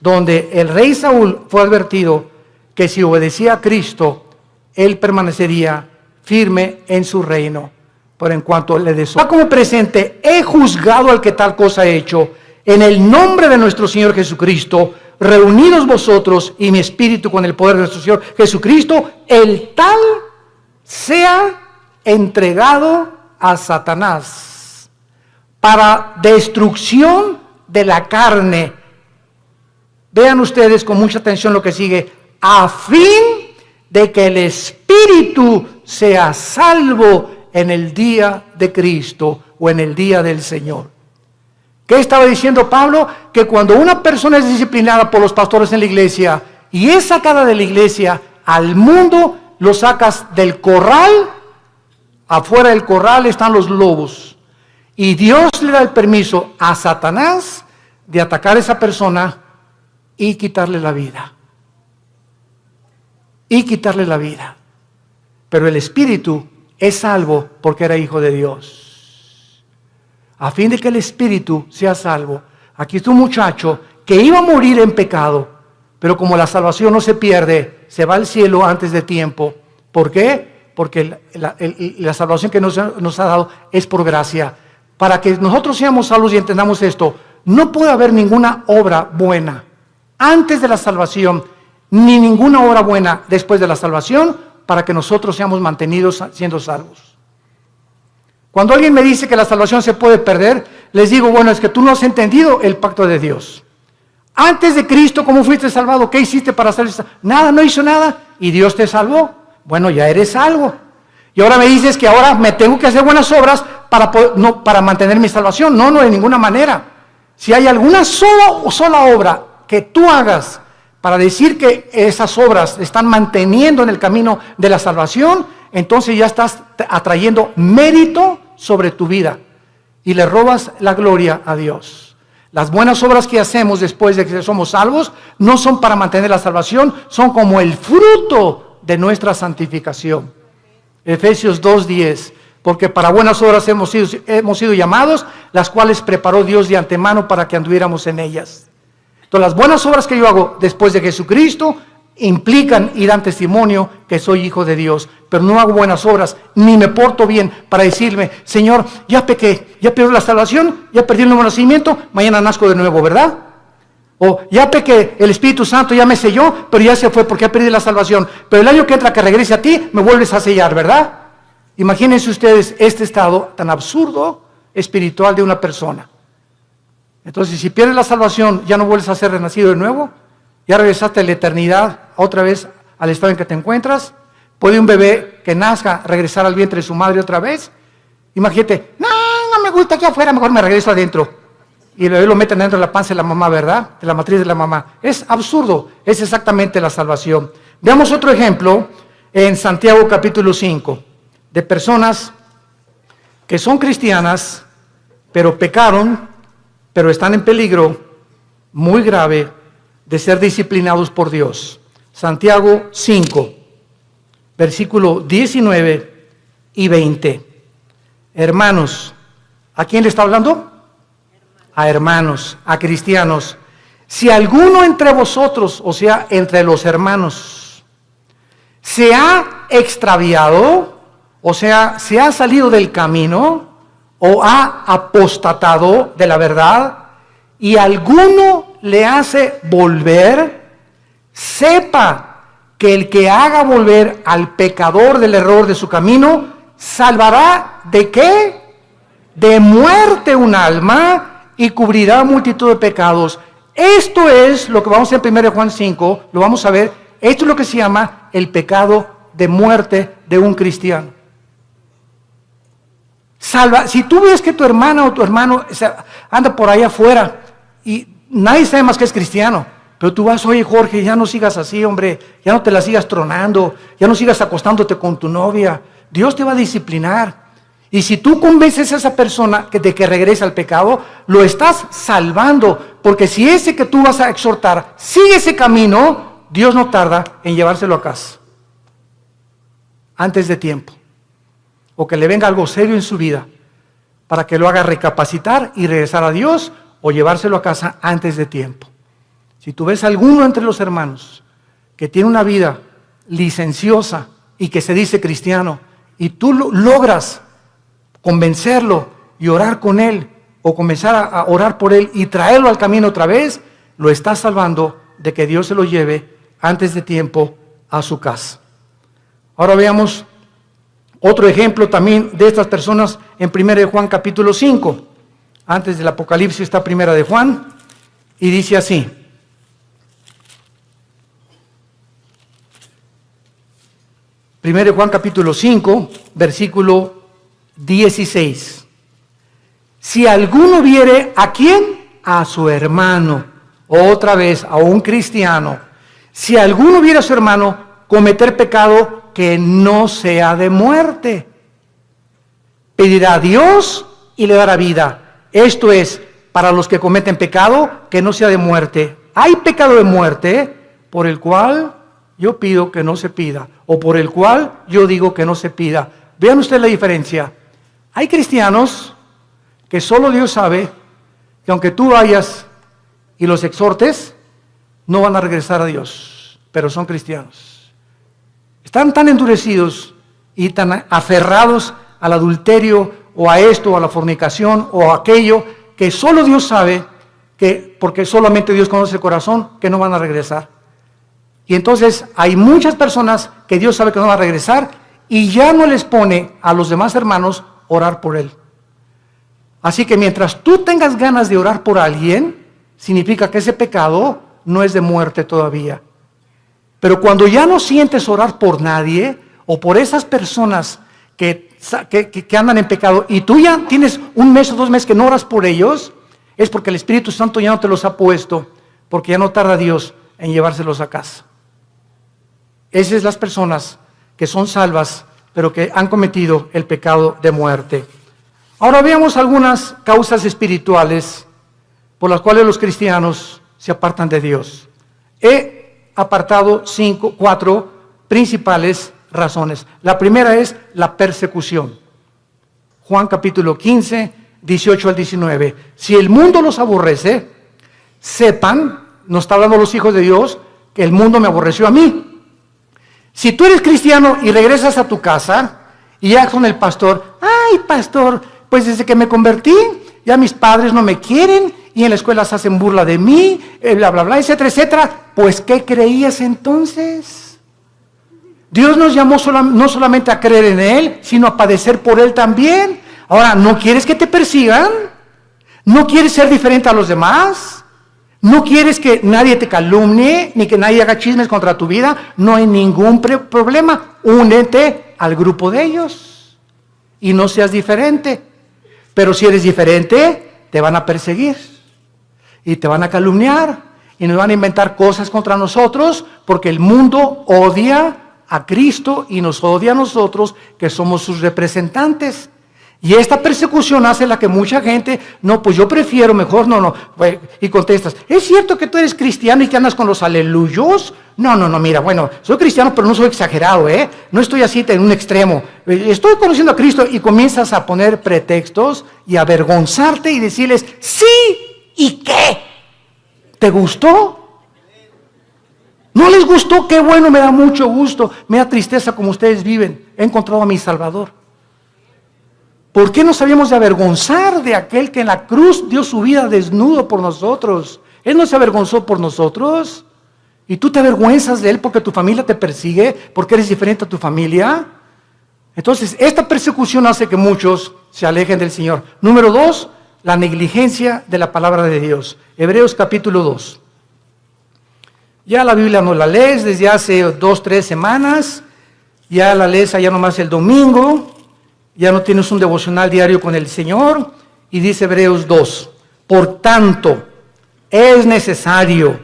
donde el rey Saúl fue advertido que si obedecía a Cristo, él permanecería firme en su reino. Pero en cuanto le deshonra como presente, he juzgado al que tal cosa ha hecho, en el nombre de nuestro Señor Jesucristo, reunidos vosotros y mi espíritu con el poder de nuestro Señor Jesucristo, el tal sea entregado a Satanás para destrucción de la carne. Vean ustedes con mucha atención lo que sigue: a fin de que el espíritu sea salvo en el día de Cristo o en el día del Señor. ¿Qué estaba diciendo Pablo? Que cuando una persona es disciplinada por los pastores en la iglesia y es sacada de la iglesia al mundo, lo sacas del corral. Afuera del corral están los lobos. Y Dios le da el permiso a Satanás de atacar a esa persona y quitarle la vida. Y quitarle la vida. Pero el espíritu es salvo porque era hijo de Dios. A fin de que el espíritu sea salvo. Aquí está un muchacho que iba a morir en pecado, pero como la salvación no se pierde, se va al cielo antes de tiempo. ¿Por qué? Porque la salvación que nos ha dado es por gracia. Para que nosotros seamos salvos y entendamos esto, no puede haber ninguna obra buena antes de la salvación, ni ninguna obra buena después de la salvación, para que nosotros seamos mantenidos siendo salvos. Cuando alguien me dice que la salvación se puede perder, les digo: bueno, es que tú no has entendido el pacto de Dios. Antes de Cristo, ¿cómo fuiste salvado? ¿Qué hiciste para ser salvo? Nada, no hizo nada, y Dios te salvó. Bueno, ya eres salvo. Y ahora me dices que ahora me tengo que hacer buenas obras para mantener mi salvación. No, de ninguna manera. Si hay alguna sola obra que tú hagas para decir que esas obras están manteniendo en el camino de la salvación, entonces ya estás atrayendo mérito sobre tu vida y le robas la gloria a Dios. Las buenas obras que hacemos después de que somos salvos no son para mantener la salvación, son como el fruto de nuestra santificación. Efesios 2:10, porque para buenas obras hemos sido llamados, las cuales preparó Dios de antemano para que anduviéramos en ellas. Entonces, las buenas obras que yo hago después de Jesucristo implican y dan testimonio que soy hijo de Dios, pero no hago buenas obras, ni me porto bien para decirme, Señor, ya pequé, ya perdí la salvación, ya perdí el nuevo nacimiento, mañana nazco de nuevo, ¿verdad? O ya pequé, el Espíritu Santo ya me selló, pero ya se fue porque ya perdí la salvación, pero el año que entra que regrese a ti, me vuelves a sellar, ¿verdad? Imagínense ustedes este estado tan absurdo espiritual de una persona. Entonces, si pierdes la salvación, ya no vuelves a ser renacido de nuevo, ya regresaste a la eternidad, otra vez al estado en que te encuentras. ¿Puede un bebé que nazca regresar al vientre de su madre otra vez? Imagínate, no me gusta aquí afuera, mejor me regreso adentro. Y el bebé lo meten dentro de la panza de la mamá, ¿verdad? De la matriz de la mamá. Es absurdo, es exactamente la salvación. Veamos otro ejemplo en Santiago capítulo 5, de personas que son cristianas, pero pecaron, pero están en peligro muy grave de ser disciplinados por Dios. Santiago 5, versículo 19 y 20. Hermanos, ¿a quién le está hablando? A hermanos, a cristianos. Si alguno entre vosotros, o sea, entre los hermanos, se ha extraviado, o sea, se ha salido del camino, o ha apostatado de la verdad, y alguno le hace volver, sepa que el que haga volver al pecador del error de su camino, salvará ¿de qué? De muerte un alma y cubrirá multitud de pecados. Esto es lo que vamos a ver en 1 Juan 5, lo vamos a ver, esto es lo que se llama el pecado de muerte de un cristiano. Si tú ves que tu hermana o tu hermano anda por ahí afuera y nadie sabe más que es cristiano, pero tú vas, oye Jorge, ya no sigas así, hombre, ya no te la sigas tronando, ya no sigas acostándote con tu novia, Dios te va a disciplinar. Y si tú convences a esa persona de que regrese al pecado, lo estás salvando, porque si ese que tú vas a exhortar sigue ese camino, Dios no tarda en llevárselo a casa antes de tiempo, o que le venga algo serio en su vida para que lo haga recapacitar y regresar a Dios, o llevárselo a casa antes de tiempo. Si tú ves a alguno entre los hermanos que tiene una vida licenciosa y que se dice cristiano, y tú logras convencerlo y orar con él, o comenzar a orar por él y traerlo al camino otra vez, lo estás salvando de que Dios se lo lleve antes de tiempo a su casa. Ahora veamos otro ejemplo también de estas personas en 1 Juan capítulo 5. Antes del Apocalipsis está 1 Juan y dice así. 1 Juan capítulo 5, versículo 16. Si alguno viere ¿a quién? A su hermano, otra vez a un cristiano. Si alguno viere a su hermano cometer pecado que no sea de muerte, pedirá a Dios y le dará vida. Esto es, para los que cometen pecado que no sea de muerte. Hay pecado de muerte por el cual yo pido que no se pida, o por el cual yo digo que no se pida. Vean ustedes la diferencia. Hay cristianos que solo Dios sabe que aunque tú vayas y los exhortes, no van a regresar a Dios, pero son cristianos. Están tan endurecidos y tan aferrados al adulterio o a esto, o a la fornicación o a aquello, que solo Dios sabe, que porque solamente Dios conoce el corazón, que no van a regresar. Y entonces hay muchas personas que Dios sabe que no van a regresar y ya no les pone a los demás hermanos orar por él. Así que mientras tú tengas ganas de orar por alguien, significa que ese pecado no es de muerte todavía. Pero cuando ya no sientes orar por nadie o por esas personas que andan en pecado y tú ya tienes un mes o 2 meses que no oras por ellos, es porque el Espíritu Santo ya no te los ha puesto, porque ya no tarda Dios en llevárselos a casa. Esas son las personas que son salvas, pero que han cometido el pecado de muerte. Ahora veamos algunas causas espirituales por las cuales los cristianos se apartan de Dios. He apartado 4 principales razones. La primera es la persecución. Juan capítulo 15, 18 al 19. Si el mundo los aborrece, sepan, no está hablando los hijos de Dios, que el mundo me aborreció a mí. Si tú eres cristiano y regresas a tu casa y ya con el pastor, ay pastor, pues desde que me convertí, ya mis padres no me quieren y en la escuela se hacen burla de mí, bla, bla, bla, etcétera, etcétera. Pues, ¿qué creías entonces? Dios nos llamó no solamente a creer en Él, sino a padecer por Él también. Ahora, ¿no quieres que te persigan? ¿No quieres ser diferente a los demás? ¿No quieres que nadie te calumnie, ni que nadie haga chismes contra tu vida? No hay ningún problema. Únete al grupo de ellos y no seas diferente. Pero si eres diferente, te van a perseguir y te van a calumniar y nos van a inventar cosas contra nosotros, porque el mundo odia a Cristo y nos odia a nosotros, que somos sus representantes. Y esta persecución hace la que mucha gente, no, pues yo prefiero mejor, no, y contestas, ¿es cierto que tú eres cristiano y que andas con los aleluyos? No, mira, bueno, soy cristiano pero no soy exagerado, no estoy así en un extremo, estoy conociendo a Cristo, y comienzas a poner pretextos y a avergonzarte y decirles, sí, ¿y qué? ¿Te gustó? ¿No les gustó? Qué bueno, me da mucho gusto, me da tristeza como ustedes viven, he encontrado a mi Salvador. ¿Por qué nos habíamos de avergonzar de aquel que en la cruz dio su vida desnudo por nosotros? Él no se avergonzó por nosotros. ¿Y tú te avergüenzas de Él porque tu familia te persigue? ¿Porque eres diferente a tu familia? Entonces, esta persecución hace que muchos se alejen del Señor. Número 2, la negligencia de la palabra de Dios. Hebreos capítulo 2. Ya la Biblia no la lees desde hace 2, 3 semanas. Ya la lees allá nomás el domingo. Ya no tienes un devocional diario con el Señor. Y dice Hebreos 2, por tanto, es necesario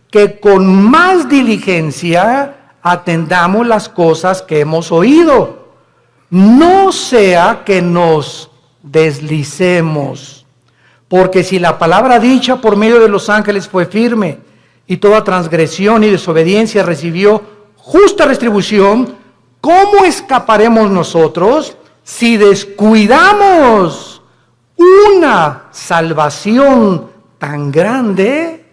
que con más diligencia atendamos las cosas que hemos oído. No sea que nos deslicemos. Porque si la palabra dicha por medio de los ángeles fue firme, y toda transgresión y desobediencia recibió justa retribución, ¿cómo escaparemos nosotros si descuidamos una salvación tan grande,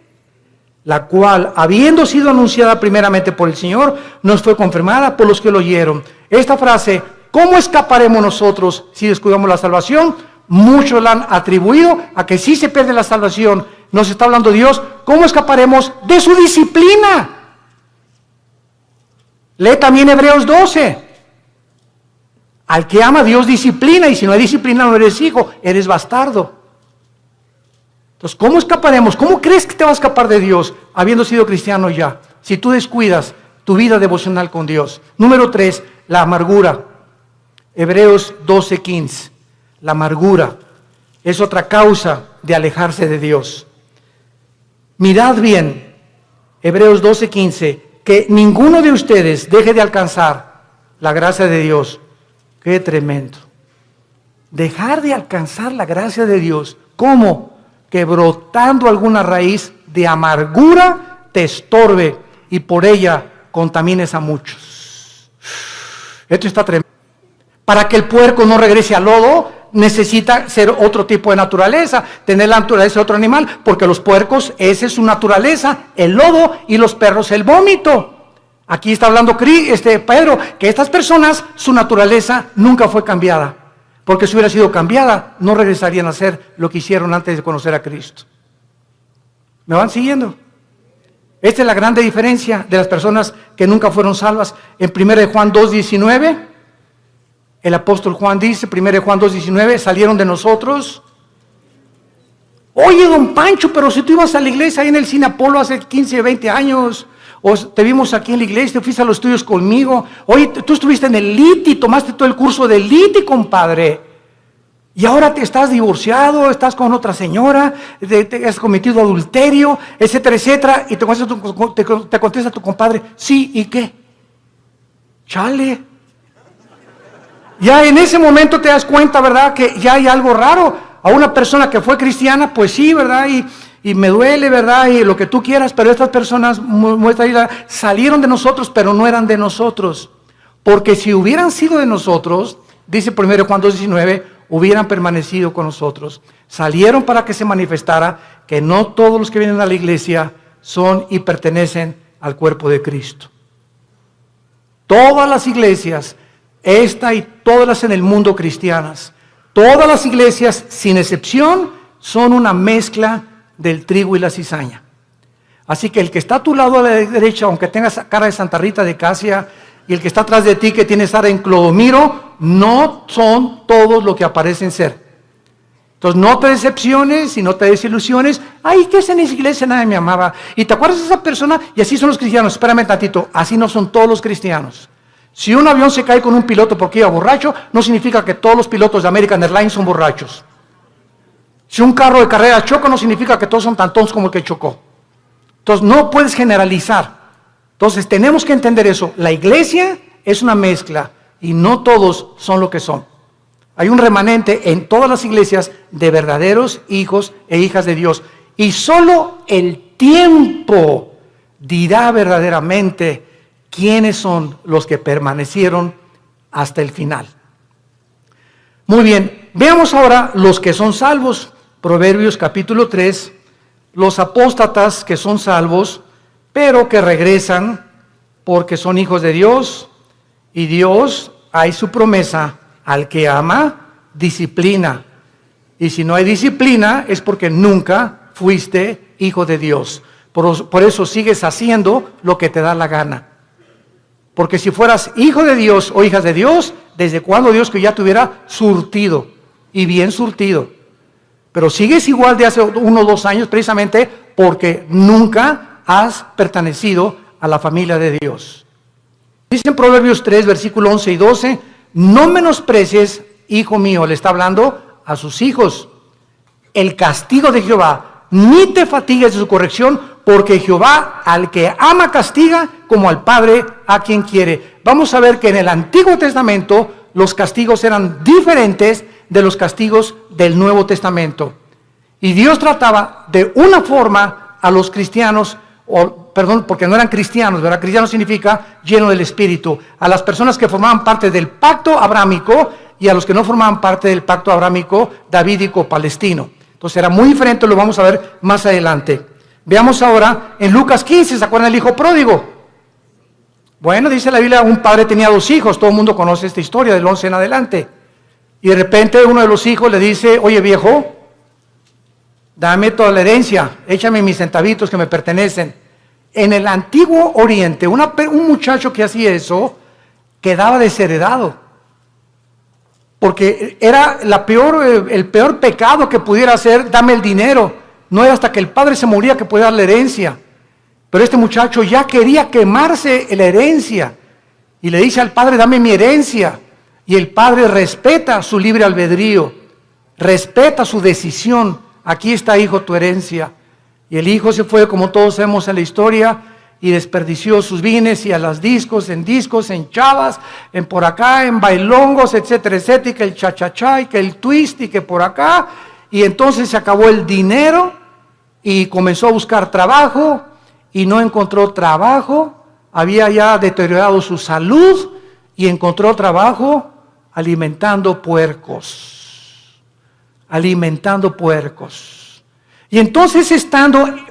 la cual, habiendo sido anunciada primeramente por el Señor, nos fue confirmada por los que lo oyeron? Esta frase, ¿cómo escaparemos nosotros si descuidamos la salvación? Muchos la han atribuido a que sí se pierde la salvación. Nos está hablando Dios, ¿cómo escaparemos de su disciplina? Lee también Hebreos 12. Al que ama, Dios disciplina, y si no hay disciplina no eres hijo, eres bastardo. Entonces, ¿cómo escaparemos? ¿Cómo crees que te va a escapar de Dios habiendo sido cristiano ya? Si tú descuidas tu vida devocional con Dios. Número 3, la amargura. Hebreos 12:15. La amargura es otra causa de alejarse de Dios. Mirad bien, Hebreos 12:15, que ninguno de ustedes deje de alcanzar la gracia de Dios. Qué tremendo. Dejar de alcanzar la gracia de Dios. ¿Cómo? Que brotando alguna raíz de amargura te estorbe y por ella contamines a muchos. Esto está tremendo. Para que el puerco no regrese al lodo, necesita ser otro tipo de naturaleza, tener la naturaleza de otro animal, porque los puercos, esa es su naturaleza, el lodo, y los perros el vómito. Aquí está hablando Pedro, que estas personas, su naturaleza nunca fue cambiada, porque si hubiera sido cambiada, no regresarían a hacer lo que hicieron antes de conocer a Cristo. ¿Me van siguiendo? Esta es la grande diferencia de las personas que nunca fueron salvas. En 1 Juan 2:19, el apóstol Juan dice, 1 Juan 2:19, salieron de nosotros. Oye, don Pancho, pero si tú ibas a la iglesia ahí en el Cine Apolo hace 15, 20 años, o te vimos aquí en la iglesia, te fuiste a los estudios conmigo, oye, tú estuviste en el LITI, tomaste todo el curso del LITI, compadre, y ahora te estás divorciado, estás con otra señora, te has cometido adulterio, etcétera, etcétera, y te contesta tu compadre, sí, ¿y qué? Chale. Ya en ese momento te das cuenta, ¿verdad?, que ya hay algo raro. A una persona que fue cristiana, pues sí, ¿verdad?, y me duele, ¿verdad?, y lo que tú quieras, pero estas personas salieron de nosotros, pero no eran de nosotros. Porque si hubieran sido de nosotros, dice 1 Juan 2:19, hubieran permanecido con nosotros. Salieron para que se manifestara que no todos los que vienen a la iglesia son y pertenecen al cuerpo de Cristo. Todas las iglesias, esta y todas las en el mundo cristianas, todas las iglesias, sin excepción, son una mezcla del trigo y la cizaña. Así que el que está a tu lado a la derecha, aunque tengas cara de Santa Rita de Casia, y el que está atrás de ti, que tiene cara en Clodomiro, no son todos lo que aparecen ser. Entonces no te decepciones y no te desilusiones. Ay, ¿qué es en esa iglesia? Nadie me amaba. ¿Y te acuerdas de esa persona? Y así son los cristianos. Espérame tantito, así no son todos los cristianos. Si un avión se cae con un piloto porque iba borracho, no significa que todos los pilotos de American Airlines son borrachos. Si un carro de carrera choca, no significa que todos son tan tontos como el que chocó. Entonces no puedes generalizar. Entonces tenemos que entender eso. La iglesia es una mezcla y no todos son lo que son. Hay un remanente en todas las iglesias de verdaderos hijos e hijas de Dios. Y solo el tiempo dirá verdaderamente quiénes son los que permanecieron hasta el final. Muy bien, veamos ahora los que son salvos. Proverbios capítulo 3, los apóstatas que son salvos, pero que regresan porque son hijos de Dios, y Dios, hay su promesa, al que ama, disciplina. Y si no hay disciplina, es porque nunca fuiste hijo de Dios. Por eso sigues haciendo lo que te da la gana. Porque si fueras hijo de Dios o hijas de Dios, ¿desde cuándo Dios que ya te hubiera surtido? Y bien surtido. Pero sigues igual de hace 1 o 2 años, precisamente porque nunca has pertenecido a la familia de Dios. Dice en Proverbios 3, versículo 11 y 12, no menosprecies, hijo mío, le está hablando a sus hijos, el castigo de Jehová, ni te fatigues de su corrección, porque Jehová al que ama castiga, como al padre a quien quiere. Vamos a ver que en el Antiguo Testamento los castigos eran diferentes de los castigos del Nuevo Testamento. Y Dios trataba de una forma a los cristianos, porque no eran cristianos, ¿verdad? Cristiano significa lleno del Espíritu. A las personas que formaban parte del pacto abrámico y a los que no formaban parte del pacto abrámico davídico palestino. Entonces era muy diferente, lo vamos a ver más adelante. Veamos ahora en Lucas 15, ¿se acuerdan del hijo pródigo? Bueno, dice la Biblia, un padre tenía 2 hijos, todo el mundo conoce esta historia del 11 en adelante. Y de repente uno de los hijos le dice, oye viejo, dame toda la herencia, échame mis centavitos que me pertenecen. En el antiguo Oriente, un muchacho que hacía eso, quedaba desheredado. Porque era el peor pecado que pudiera hacer, dame el dinero. No era hasta que el padre se moría que podía dar la herencia. Pero este muchacho ya quería quemarse la herencia. Y le dice al padre, dame mi herencia. Y el padre respeta su libre albedrío, respeta su decisión. Aquí está, hijo, tu herencia. Y el hijo se fue, como todos sabemos en la historia, y desperdició sus bienes y a las discos, en chavas, en por acá, en bailongos, etcétera, etcétera, y que el cha-cha-cha, y que el twist, y que por acá. Y entonces se acabó el dinero y comenzó a buscar trabajo y no encontró trabajo. Había ya deteriorado su salud y encontró trabajo alimentando puercos. Alimentando puercos. Y entonces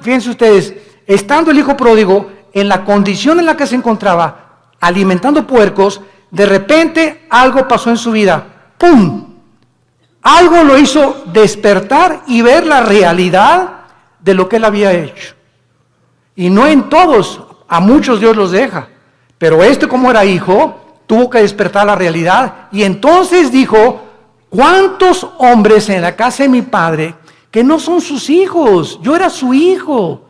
fíjense ustedes, estando el hijo pródigo en la condición en la que se encontraba, alimentando puercos, de repente algo pasó en su vida. ¡Pum! Algo lo hizo despertar y ver la realidad de lo que él había hecho. Y no en todos, a muchos Dios los deja. Pero como era hijo, tuvo que despertar la realidad. Y entonces dijo, ¿cuántos hombres en la casa de mi padre que no son sus hijos? Yo era su hijo.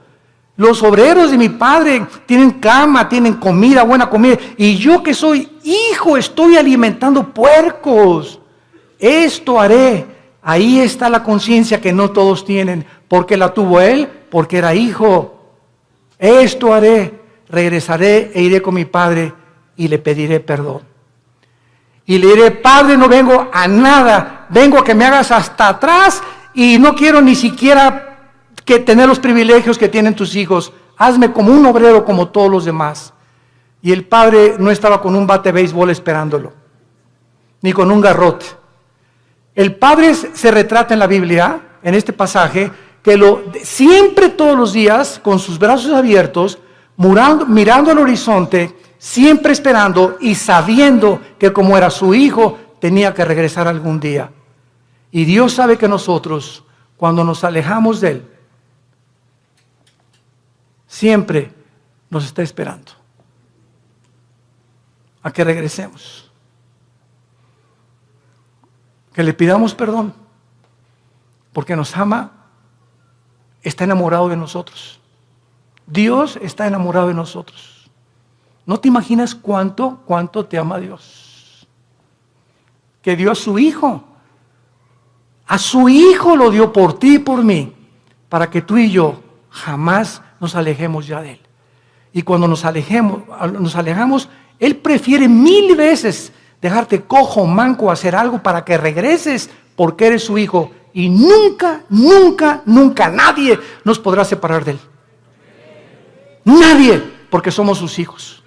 Los obreros de mi padre tienen cama, tienen comida, buena comida. Y yo que soy hijo, estoy alimentando puercos. Esto haré. Ahí está la conciencia que no todos tienen. ¿Por qué la tuvo él? Porque era hijo. Esto haré. Regresaré e iré con mi padre y le pediré perdón. Y le diré, padre, no vengo a nada. Vengo a que me hagas hasta atrás y no quiero ni siquiera que tener los privilegios que tienen tus hijos. Hazme como un obrero como todos los demás. Y el padre no estaba con un bate de béisbol esperándolo, ni con un garrote. El padre se retrata en la Biblia, en este pasaje, que siempre todos los días, con sus brazos abiertos, mirando al horizonte, siempre esperando y sabiendo que como era su hijo, tenía que regresar algún día. Y Dios sabe que nosotros, cuando nos alejamos de Él, siempre nos está esperando a que regresemos, que le pidamos perdón, porque nos ama, está enamorado de nosotros. Dios está enamorado de nosotros. No te imaginas cuánto te ama Dios, que dio a su hijo lo dio por ti y por mí, para que tú y yo jamás nos alejemos ya de Él. Y cuando nos alejamos, Él prefiere 1000 veces dejarte cojo, manco, hacer algo para que regreses, porque eres su hijo. Y nunca, nunca, nunca nadie nos podrá separar de Él. Nadie, porque somos sus hijos.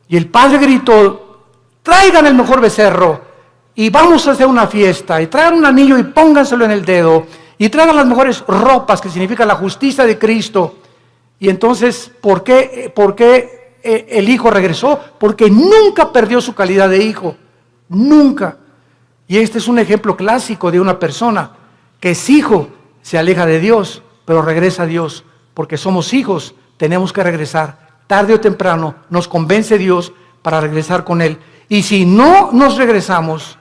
Y el padre gritó: traigan el mejor becerro y vamos a hacer una fiesta, y traigan un anillo y pónganselo en el dedo, y traigan las mejores ropas, que significa la justicia de Cristo. Y entonces, ¿por qué el hijo regresó? Porque nunca perdió su calidad de hijo, nunca. Y este es un ejemplo clásico de una persona que es hijo, se aleja de Dios, pero regresa a Dios, porque somos hijos, tenemos que regresar, tarde o temprano nos convence Dios para regresar con Él. Y si no nos regresamos,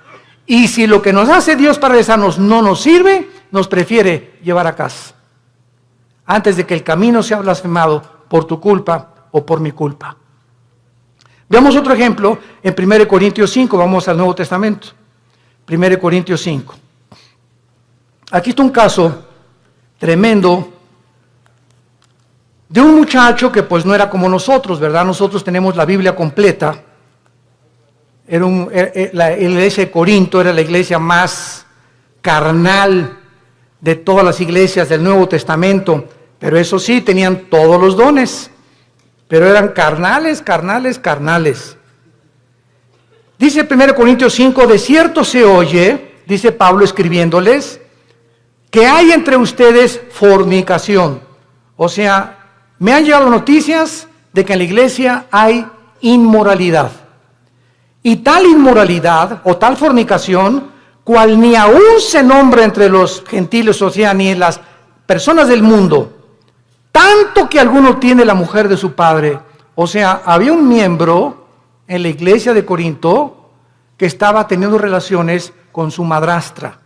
y si lo que nos hace Dios para regresarnos no nos sirve, nos prefiere llevar a casa, antes de que el camino sea blasfemado por tu culpa o por mi culpa. Veamos otro ejemplo en 1 Corintios 5, vamos al Nuevo Testamento. 1 Corintios 5. Aquí está un caso tremendo de un muchacho que pues no era como nosotros, ¿verdad? Nosotros tenemos la Biblia completa. La iglesia de Corinto era la iglesia más carnal de todas las iglesias del Nuevo Testamento, pero eso sí, tenían todos los dones, pero eran carnales. Dice 1 Corintios 5, de cierto se oye, dice Pablo escribiéndoles, que hay entre ustedes fornicación. O sea, me han llegado noticias de que en la iglesia hay inmoralidad. Y tal inmoralidad o tal fornicación, cual ni aún se nombra entre los gentiles, o sea, ni en las personas del mundo, tanto que alguno tiene la mujer de su padre. O sea, había un miembro en la iglesia de Corinto que estaba teniendo relaciones con su madrastra,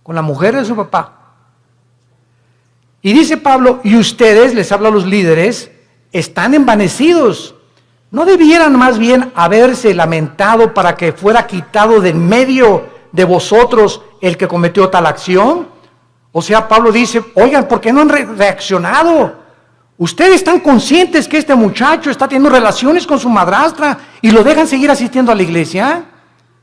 con la mujer de su papá. Y dice Pablo, y ustedes, les habla a los líderes, están envanecidos. ¿No debieran más bien haberse lamentado para que fuera quitado de en medio de vosotros el que cometió tal acción? O sea, Pablo dice, oigan, ¿por qué no han reaccionado? Ustedes están conscientes que este muchacho está teniendo relaciones con su madrastra y lo dejan seguir asistiendo a la iglesia.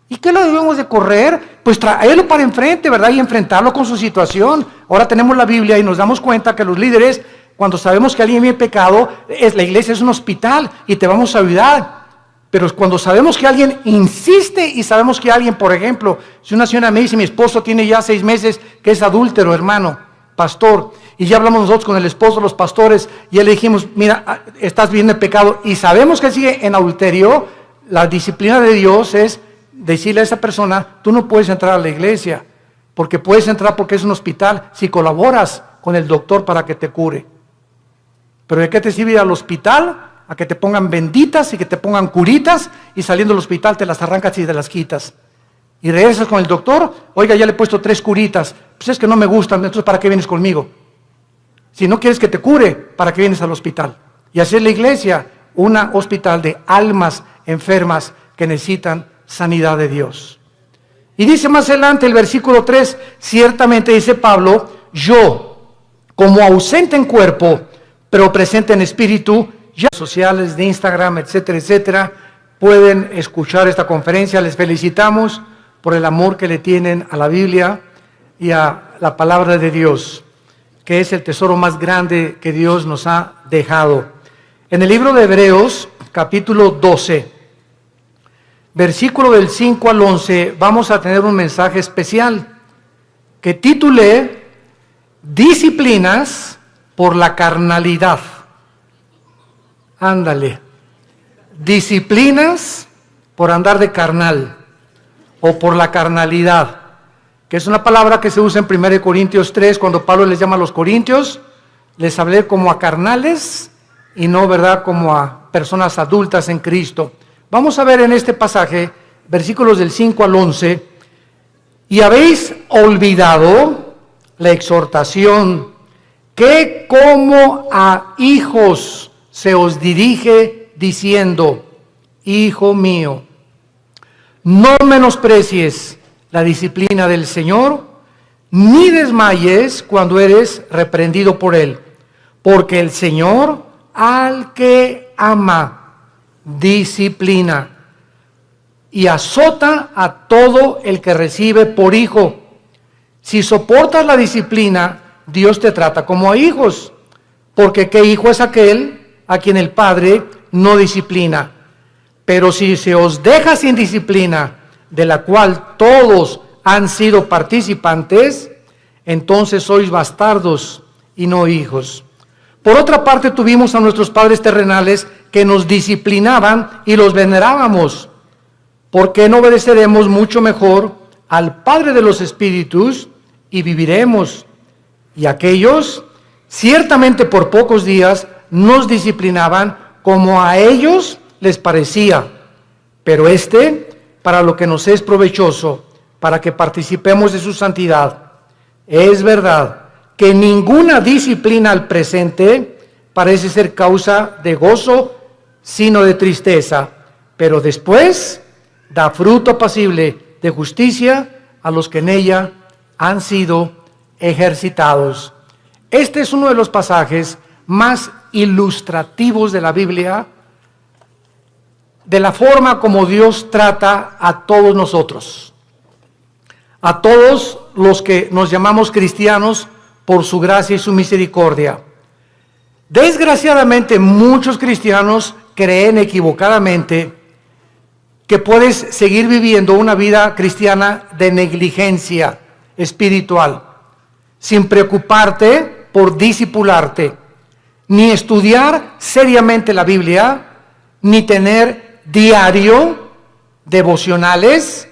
¿Y qué lo debemos de correr? Pues traerlo para enfrente, ¿verdad? Y enfrentarlo con su situación. Ahora tenemos la Biblia y nos damos cuenta que los líderes, cuando sabemos que alguien viene pecado, la iglesia es un hospital y te vamos a ayudar. Pero cuando sabemos que alguien insiste y sabemos que alguien, por ejemplo, si una señora me dice, mi esposo tiene ya 6 meses que es adúltero, hermano, pastor, y ya hablamos nosotros con el esposo, los pastores, y ya le dijimos, mira, estás viviendo en pecado, y sabemos que sigue en adulterio, la disciplina de Dios es decirle a esa persona, tú no puedes entrar a la iglesia, porque puedes entrar porque es un hospital, si colaboras con el doctor para que te cure. Pero ¿de qué te sirve ir al hospital? A que te pongan benditas y que te pongan curitas, y saliendo del hospital te las arrancas y te las quitas. Y regresas con el doctor, oiga, ya le he puesto 3 curitas, pues es que no me gustan, entonces ¿para qué vienes conmigo? Si no quieres que te cure, ¿para qué vienes al hospital? Y así es la iglesia, un hospital de almas enfermas que necesitan sanidad de Dios. Y dice más adelante el versículo 3, ciertamente dice Pablo, yo, como ausente en cuerpo, pero presente en espíritu, ya sociales de Instagram, etcétera, etcétera, pueden escuchar esta conferencia. Les felicitamos por el amor que le tienen a la Biblia y a la palabra de Dios, que es el tesoro más grande que Dios nos ha dejado. En el libro de Hebreos, capítulo 12, versículo del 5 al 11, vamos a tener un mensaje especial que titulé Disciplinas por la carnalidad. Ándale. Disciplinas por andar de carnal o por la carnalidad, que es una palabra que se usa en 1 Corintios 3, cuando Pablo les llama a los corintios, les hablé como a carnales y no, ¿verdad?, como a personas adultas en Cristo. Vamos a ver en este pasaje, versículos del 5 al 11, y habéis olvidado la exhortación que como a hijos se os dirige diciendo, hijo mío, no menosprecies la disciplina del Señor, ni desmayes cuando eres reprendido por Él, porque el Señor al que ama disciplina y azota a todo el que recibe por hijo. Si soportas la disciplina, Dios te trata como a hijos, porque ¿qué hijo es aquel a quien el Padre no disciplina? Pero si se os deja sin disciplina, de la cual todos han sido participantes, entonces sois bastardos y no hijos. Por otra parte, tuvimos a nuestros padres terrenales que nos disciplinaban y los venerábamos. ¿Por qué no obedeceremos mucho mejor al Padre de los Espíritus y viviremos? Y aquellos, ciertamente por pocos días, nos disciplinaban como a ellos les parecía, pero para lo que nos es provechoso, para que participemos de su santidad. Es verdad que ninguna disciplina al presente parece ser causa de gozo, sino de tristeza, pero después da fruto apacible de justicia a los que en ella han sido ejercitados. Este es uno de los pasajes más ilustrativos de la Biblia, de la forma como Dios trata a todos nosotros, a todos los que nos llamamos cristianos por su gracia y su misericordia. Desgraciadamente, muchos cristianos creen equivocadamente que puedes seguir viviendo una vida cristiana de negligencia espiritual, sin preocuparte por discipularte, ni estudiar seriamente la Biblia, ni tener diario devocionales,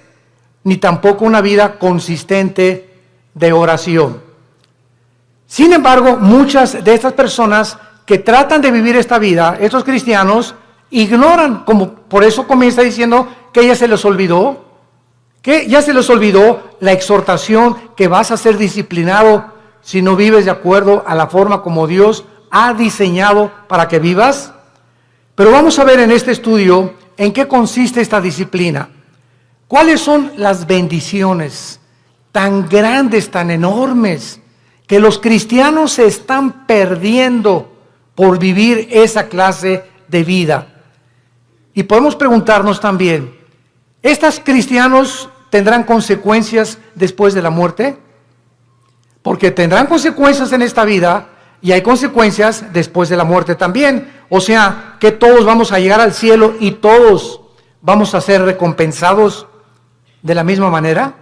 ni tampoco una vida consistente de oración. Sin embargo, muchas de estas personas que tratan de vivir esta vida, estos cristianos, ignoran, como por eso comienza diciendo que ya se les olvidó, la exhortación que vas a ser disciplinado si no vives de acuerdo a la forma como Dios ha diseñado para que vivas. Pero vamos a ver en este estudio en qué consiste esta disciplina. ¿Cuáles son las bendiciones tan grandes, tan enormes, que los cristianos se están perdiendo por vivir esa clase de vida? Y podemos preguntarnos también, ¿estos cristianos tendrán consecuencias después de la muerte? Porque tendrán consecuencias en esta vida y hay consecuencias después de la muerte también. O sea, que todos vamos a llegar al cielo y todos vamos a ser recompensados de la misma manera.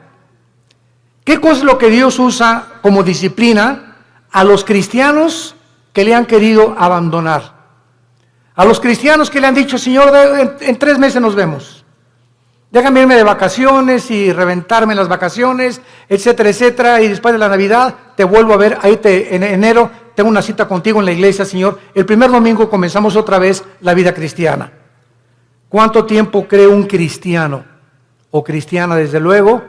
¿Qué cosa es lo que Dios usa como disciplina a los cristianos que le han querido abandonar? A los cristianos que le han dicho, Señor, en 3 meses nos vemos. Déjame irme de vacaciones y reventarme las vacaciones, etcétera, etcétera, y después de la Navidad te vuelvo a ver, en enero tengo una cita contigo en la iglesia, Señor. El primer domingo comenzamos otra vez la vida cristiana. ¿Cuánto tiempo cree un cristiano o cristiana, desde luego,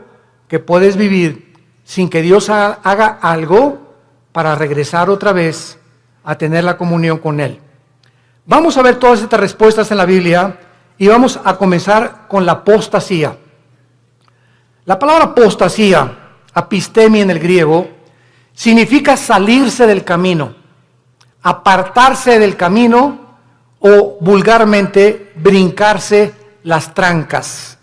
que puedes vivir sin que Dios haga algo para regresar otra vez a tener la comunión con Él? Vamos a ver todas estas respuestas en la Biblia y vamos a comenzar con la apostasía. La palabra apostasía, apistemia en el griego, significa salirse del camino, apartarse del camino o vulgarmente brincarse las trancas.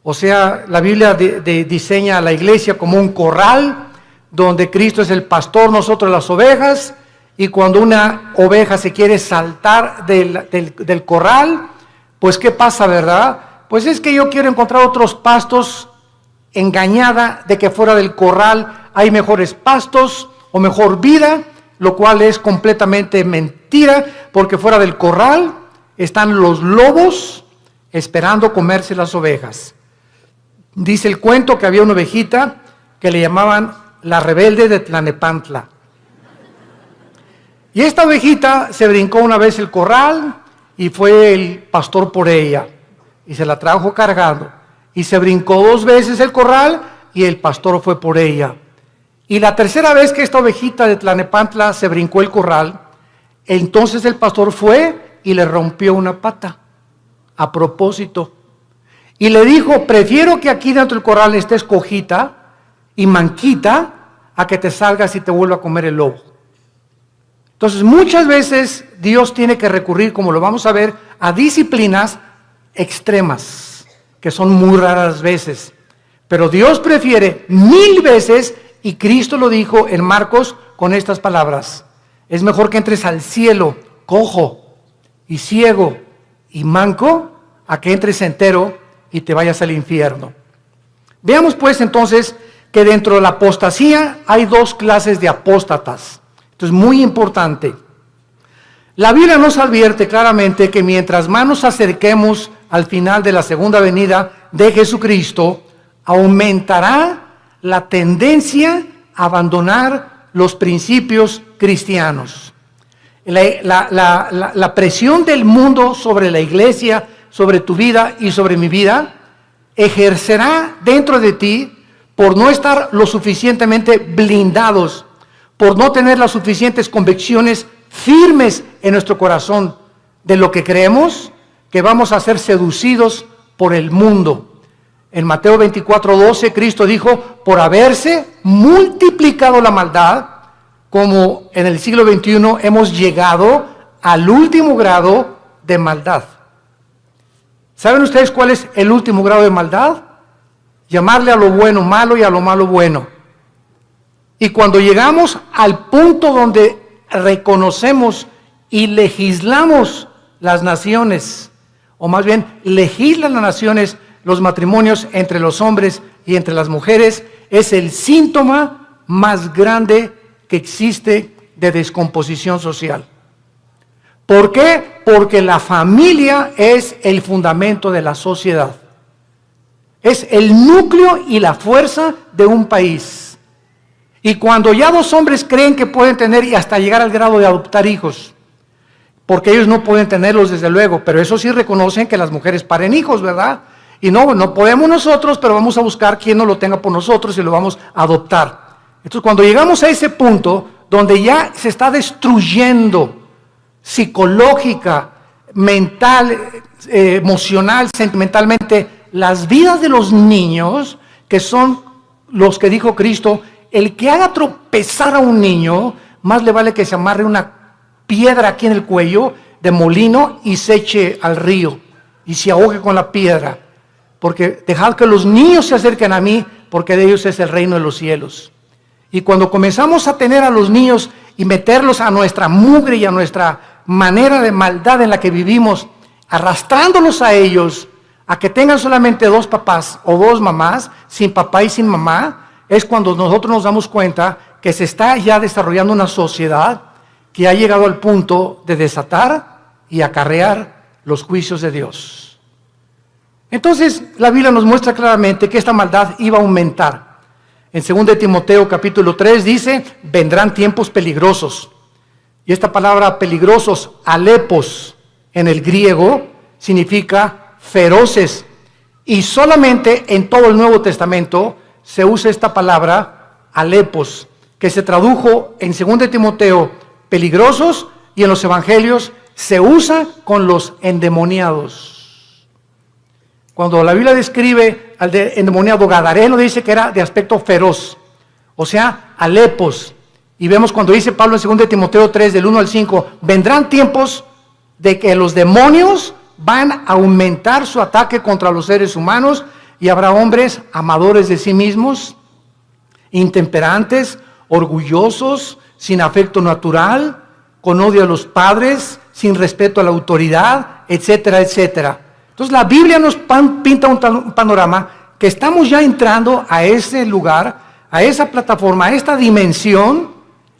O sea, la Biblia diseña a la iglesia como un corral donde Cristo es el pastor, nosotros las ovejas, y cuando una oveja se quiere saltar del corral, pues ¿qué pasa, verdad? Pues es que yo quiero encontrar otros pastos, engañada de que fuera del corral hay mejores pastos o mejor vida, lo cual es completamente mentira, porque fuera del corral están los lobos esperando comerse las ovejas. Dice el cuento que había una ovejita que le llamaban la rebelde de Tlanepantla. Y esta ovejita se brincó una vez el corral y fue el pastor por ella. Y se la trajo cargando. Y se brincó 2 veces el corral y el pastor fue por ella. Y la tercera vez que esta ovejita de Tlanepantla se brincó el corral, entonces el pastor fue y le rompió una pata. A propósito. Y le dijo, prefiero que aquí dentro del corral estés cojita y manquita a que te salgas y te vuelva a comer el lobo. Entonces muchas veces Dios tiene que recurrir, como lo vamos a ver, a disciplinas extremas, que son muy raras veces. Pero Dios prefiere 1000 veces, y Cristo lo dijo en Marcos con estas palabras: es mejor que entres al cielo cojo y ciego y manco, a que entres entero y te vayas al infierno. Veamos pues entonces que dentro de la apostasía hay 2 clases de apóstatas. Esto es muy importante. La Biblia nos advierte claramente que mientras más nos acerquemos al final de la segunda venida de Jesucristo, aumentará la tendencia a abandonar los principios cristianos. La presión del mundo sobre la iglesia, sobre tu vida y sobre mi vida, ejercerá dentro de ti por no estar lo suficientemente blindados, por no tener las suficientes convicciones firmes en nuestro corazón de lo que creemos, que vamos a ser seducidos por el mundo. En Mateo 24:12, Cristo dijo, por haberse multiplicado la maldad, como en el siglo XXI hemos llegado al último grado de maldad. ¿Saben ustedes cuál es el último grado de maldad? Llamarle a lo bueno malo y a lo malo bueno. Y cuando llegamos al punto donde reconocemos y legislamos las naciones, o más bien legislan las naciones los matrimonios entre los hombres y entre las mujeres, es el síntoma más grande que existe de descomposición social. ¿Por qué? Porque la familia es el fundamento de la sociedad. Es el núcleo y la fuerza de un país. Y cuando ya 2 hombres creen que pueden tener y hasta llegar al grado de adoptar hijos, porque ellos no pueden tenerlos desde luego, pero eso sí reconocen que las mujeres paren hijos, ¿verdad? Y no podemos nosotros, pero vamos a buscar quien no lo tenga por nosotros y lo vamos a adoptar. Entonces cuando llegamos a ese punto donde ya se está destruyendo psicológica, mental, emocional, sentimentalmente, las vidas de los niños, que son los que dijo Cristo, el que haga tropezar a un niño, más le vale que se amarre una piedra aquí en el cuello de molino y se eche al río y se ahogue con la piedra. Porque dejad que los niños se acerquen a mí, porque de ellos es el reino de los cielos. Y cuando comenzamos a tener a los niños y meterlos a nuestra mugre y a nuestra manera de maldad en la que vivimos, arrastrándolos a ellos, a que tengan solamente 2 papás o 2 mamás, sin papá y sin mamá, es cuando nosotros nos damos cuenta que se está ya desarrollando una sociedad que ha llegado al punto de desatar y acarrear los juicios de Dios. Entonces, la Biblia nos muestra claramente que esta maldad iba a aumentar. En 2 Timoteo capítulo 3 dice, vendrán tiempos peligrosos. Y esta palabra peligrosos, alepos, en el griego, significa feroces. Y solamente en todo el Nuevo Testamento se usa esta palabra, alepos, que se tradujo en 2 Timoteo, peligrosos, y en los evangelios se usa con los endemoniados. Cuando la Biblia describe al endemoniado gadareno, dice que era de aspecto feroz, o sea, alepos. Y vemos cuando dice Pablo en 2 Timoteo 3, del 1 al 5, vendrán tiempos de que los demonios van a aumentar su ataque contra los seres humanos, y habrá hombres amadores de sí mismos, intemperantes, orgullosos, sin afecto natural, con odio a los padres, sin respeto a la autoridad, etcétera, etcétera. Entonces la Biblia nos pinta un panorama que estamos ya entrando a ese lugar, a esa plataforma, a esta dimensión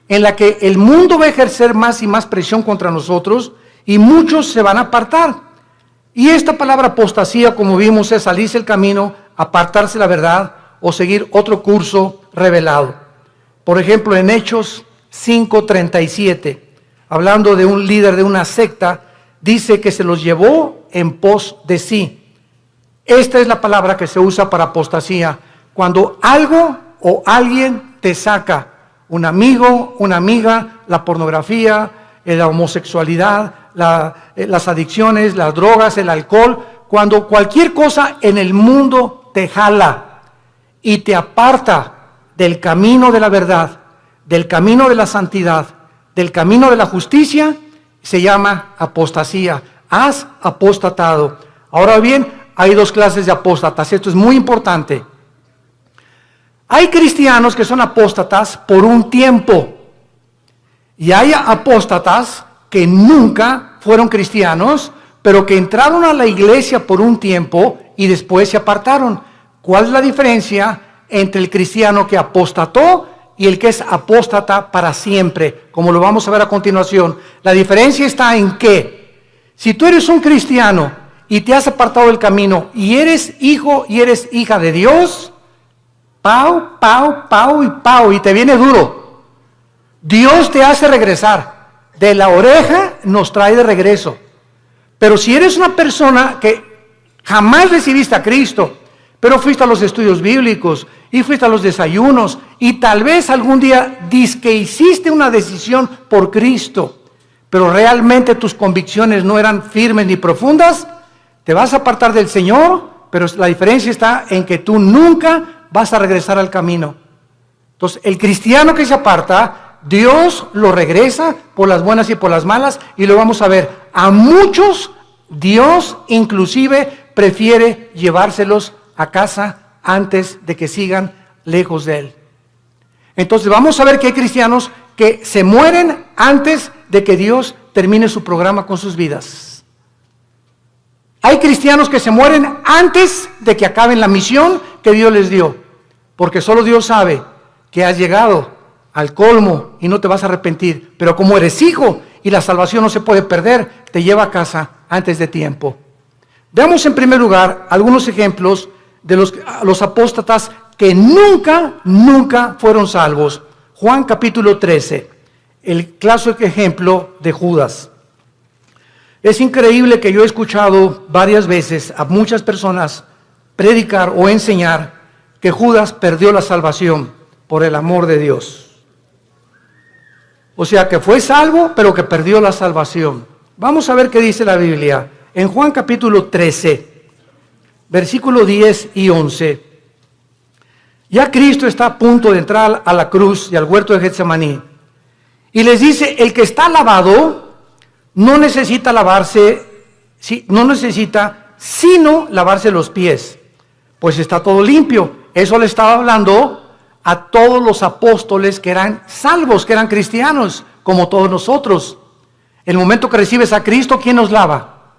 en la que el mundo va a ejercer más y más presión contra nosotros, y muchos se van a apartar. Y esta palabra apostasía, como vimos, es salirse del camino, apartarse de la verdad o seguir otro curso revelado. Por ejemplo, en Hechos 5:37, hablando de un líder de una secta, dice que se los llevó en pos de sí. Esta es la palabra que se usa para apostasía, cuando algo o alguien te saca, un amigo, una amiga, la pornografía, la homosexualidad, las adicciones, las drogas, el alcohol, cuando cualquier cosa en el mundo te jala y te aparta del camino de la verdad, del camino de la santidad, del camino de la justicia, se llama apostasía. Has apostatado. Ahora bien, hay dos clases de apóstatas. Esto es muy importante. Hay cristianos que son apóstatas por un tiempo. Y hay apóstatas que nunca fueron cristianos, pero que entraron a la iglesia por un tiempo y después se apartaron. ¿Cuál es la diferencia entre el cristiano que apostató y el que es apóstata para siempre? Como lo vamos a ver a continuación. La diferencia está en que si tú eres un cristiano y te has apartado del camino y eres hijo y eres hija de Dios, pau, pau, pau y pau, y te viene duro. Dios te hace regresar. De la oreja nos trae de regreso. Pero si eres una persona que jamás recibiste a Cristo, pero fuiste a los estudios bíblicos y fuiste a los desayunos y tal vez algún día dizque hiciste una decisión por Cristo, pero realmente tus convicciones no eran firmes ni profundas, te vas a apartar del Señor, pero la diferencia está en que tú nunca vas a regresar al camino. Entonces, el cristiano que se aparta, Dios lo regresa por las buenas y por las malas, y lo vamos a ver. A muchos Dios inclusive prefiere llevárselos a casa antes de que sigan lejos de Él. Entonces vamos a ver que hay cristianos que se mueren antes de que Dios termine su programa con sus vidas. Hay cristianos que se mueren antes de que acaben la misión que Dios les dio, porque solo Dios sabe que has llegado al colmo y no te vas a arrepentir, pero como eres hijo y la salvación no se puede perder, te lleva a casa antes de tiempo. Veamos en primer lugar algunos ejemplos de los apóstatas que nunca fueron salvos. Juan capítulo 13, el clásico ejemplo de Judas. Es increíble que yo he escuchado varias veces a muchas personas predicar o enseñar que Judas perdió la salvación por el amor de Dios. O sea, que fue salvo, pero que perdió la salvación. Vamos a ver qué dice la Biblia. En Juan capítulo 13, versículo 10 y 11. Ya Cristo está a punto de entrar a la cruz y al huerto de Getsemaní. Y les dice, el que está lavado no necesita sino lavarse los pies, pues está todo limpio. Eso le estaba hablando a todos los apóstoles que eran salvos, que eran cristianos, como todos nosotros. El momento que recibes a Cristo, ¿quién nos lava?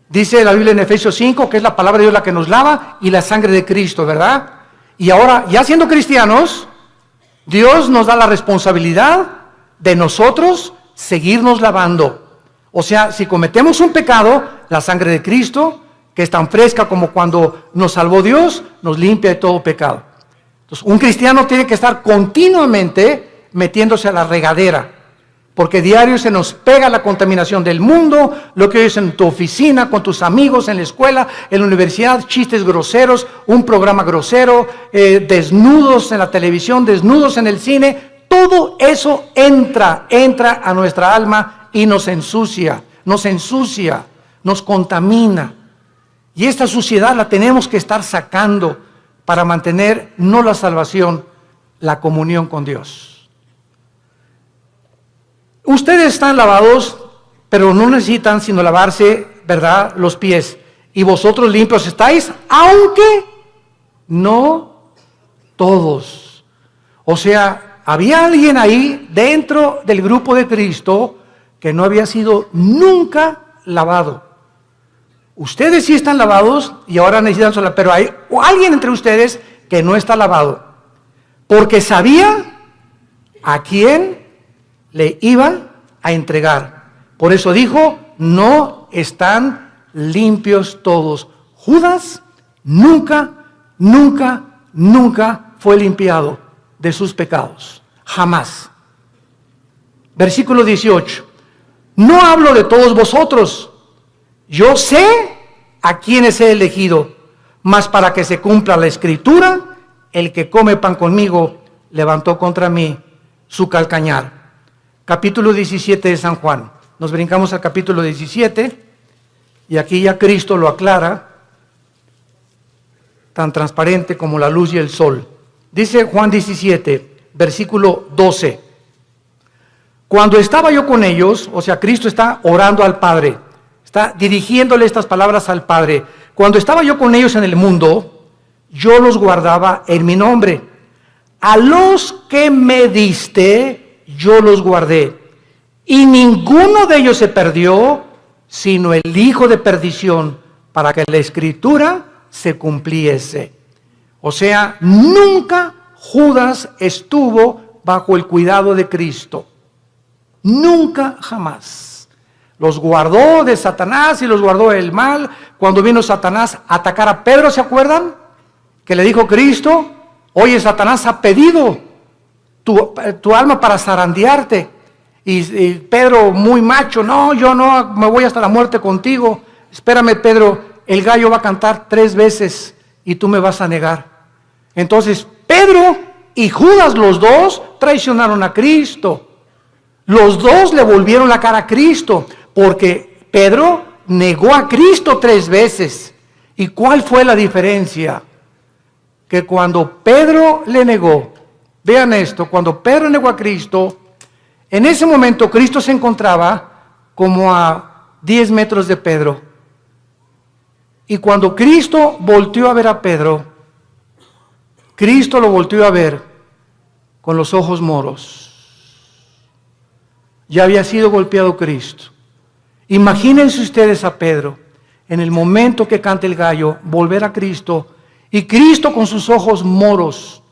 Dice la Biblia en Efesios 5, que es la palabra de Dios la que nos lava y la sangre de Cristo, ¿verdad? Y ahora, ya siendo cristianos, Dios nos da la responsabilidad de nosotros seguirnos lavando. O sea, si cometemos un pecado, la sangre de Cristo, que es tan fresca como cuando nos salvó Dios, nos limpia de todo pecado. Entonces, un cristiano tiene que estar continuamente metiéndose a la regadera, porque diario se nos pega la contaminación del mundo, lo que oyes en tu oficina, con tus amigos, en la escuela, en la universidad, chistes groseros, un programa grosero, desnudos en la televisión, desnudos en el cine. Todo eso entra a nuestra alma y nos ensucia, nos contamina. Y esta suciedad la tenemos que estar sacando para mantener no la salvación, la comunión con Dios. Ustedes están lavados, pero no necesitan sino lavarse, ¿verdad?, los pies. Y vosotros limpios estáis, aunque no todos. O sea, había alguien ahí dentro del grupo de Cristo que no había sido nunca lavado. Ustedes sí están lavados y ahora necesitan sola, pero hay alguien entre ustedes que no está lavado, porque sabía a quién le iban a entregar. Por eso dijo, no están limpios todos. Judas nunca fue limpiado de sus pecados. Jamás. Versículo 18. No hablo de todos vosotros. Yo sé a quienes he elegido, mas para que se cumpla la escritura, el que come pan conmigo levantó contra mí su calcañar. Capítulo 17 de San Juan. Nos brincamos al capítulo 17 y aquí ya Cristo lo aclara, tan transparente como la luz y el sol. Dice Juan 17, versículo 12. Cuando estaba yo con ellos, o sea, Cristo está orando al Padre, está dirigiéndole estas palabras al Padre. Cuando estaba yo con ellos en el mundo, yo los guardaba en mi nombre. A los que me diste, yo los guardé. Y ninguno de ellos se perdió, sino el hijo de perdición, para que la escritura se cumpliese. O sea, nunca Judas estuvo bajo el cuidado de Cristo. Nunca, jamás. Los guardó de Satanás y los guardó del mal. Cuando vino Satanás a atacar a Pedro, ¿se acuerdan? Que le dijo Cristo, oye, Satanás ha pedido tu alma para zarandearte. Y Pedro, muy macho, no, yo no, me voy hasta la muerte contigo. Espérame, Pedro, el gallo va a cantar 3 veces y tú me vas a negar. Entonces, Pedro y Judas, los dos, traicionaron a Cristo. Los dos le volvieron la cara a Cristo, porque Pedro negó a Cristo 3 veces. ¿Y cuál fue la diferencia? Que cuando Pedro le negó, vean esto, cuando Pedro negó a Cristo, en ese momento Cristo se encontraba como a 10 metros de Pedro. Y cuando Cristo volteó a ver a Pedro, Cristo lo volteó a ver con los ojos moros. Ya había sido golpeado Cristo. Imagínense ustedes a Pedro, en el momento que canta el gallo, volver a Cristo, y Cristo con sus ojos moros,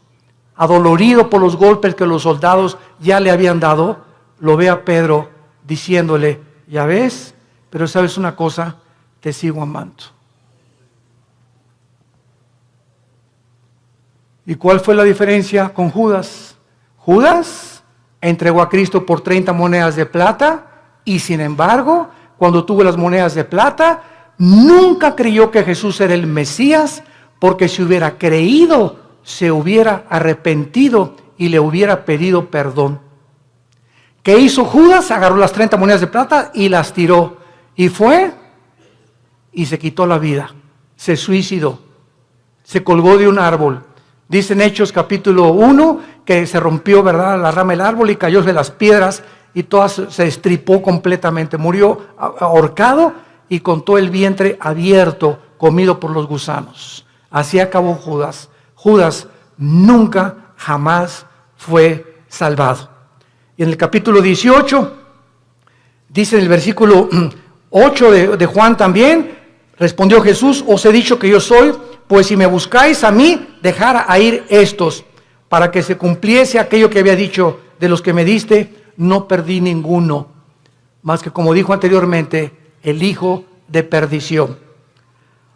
adolorido por los golpes que los soldados ya le habían dado, lo ve a Pedro diciéndole, ya ves, pero sabes una cosa, te sigo amando. ¿Y cuál fue la diferencia con Judas? Judas entregó a Cristo por 30 monedas de plata y sin embargo, cuando tuvo las monedas de plata, nunca creyó que Jesús era el Mesías, porque si hubiera creído, se hubiera arrepentido y le hubiera pedido perdón. ¿Qué hizo Judas? Agarró las 30 monedas de plata y las tiró. Y fue y se quitó la vida. Se suicidó. Se colgó de un árbol. Dice en Hechos capítulo 1 que se rompió, ¿verdad?, la rama del árbol y cayó de las piedras y todas se estripó completamente. Murió ahorcado y con todo el vientre abierto, comido por los gusanos. Así acabó Judas. Judas nunca, jamás fue salvado. Y en el capítulo 18, dice en el versículo 8 de Juan también, respondió Jesús, os he dicho que yo soy, pues si me buscáis a mí, dejad a ir estos, para que se cumpliese aquello que había dicho, de los que me diste, no perdí ninguno, más que como dijo anteriormente, el hijo de perdición.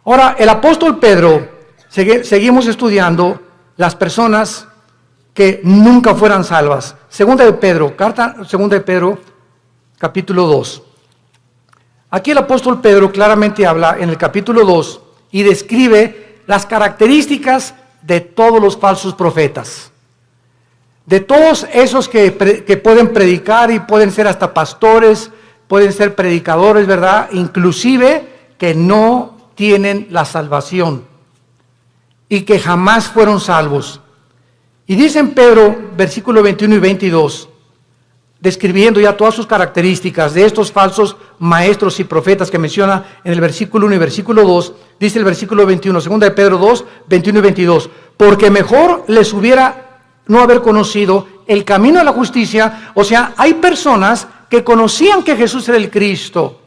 Ahora, el apóstol Pedro, seguimos estudiando las personas que nunca fueran salvas. Segunda de Pedro, capítulo 2. Aquí el apóstol Pedro claramente habla en el capítulo 2 y describe las características de todos los falsos profetas. De todos esos que pueden predicar y pueden ser hasta pastores, pueden ser predicadores, ¿verdad? Inclusive que no tienen la salvación y que jamás fueron salvos. Y dice en Pedro, versículo 21 y 22, describiendo ya todas sus características de estos falsos maestros y profetas que menciona en el versículo 1 y versículo 2, dice el versículo 21, segunda de Pedro 2, 21 y 22, porque mejor les hubiera no haber conocido el camino de la justicia. O sea, hay personas que conocían que Jesús era el Cristo,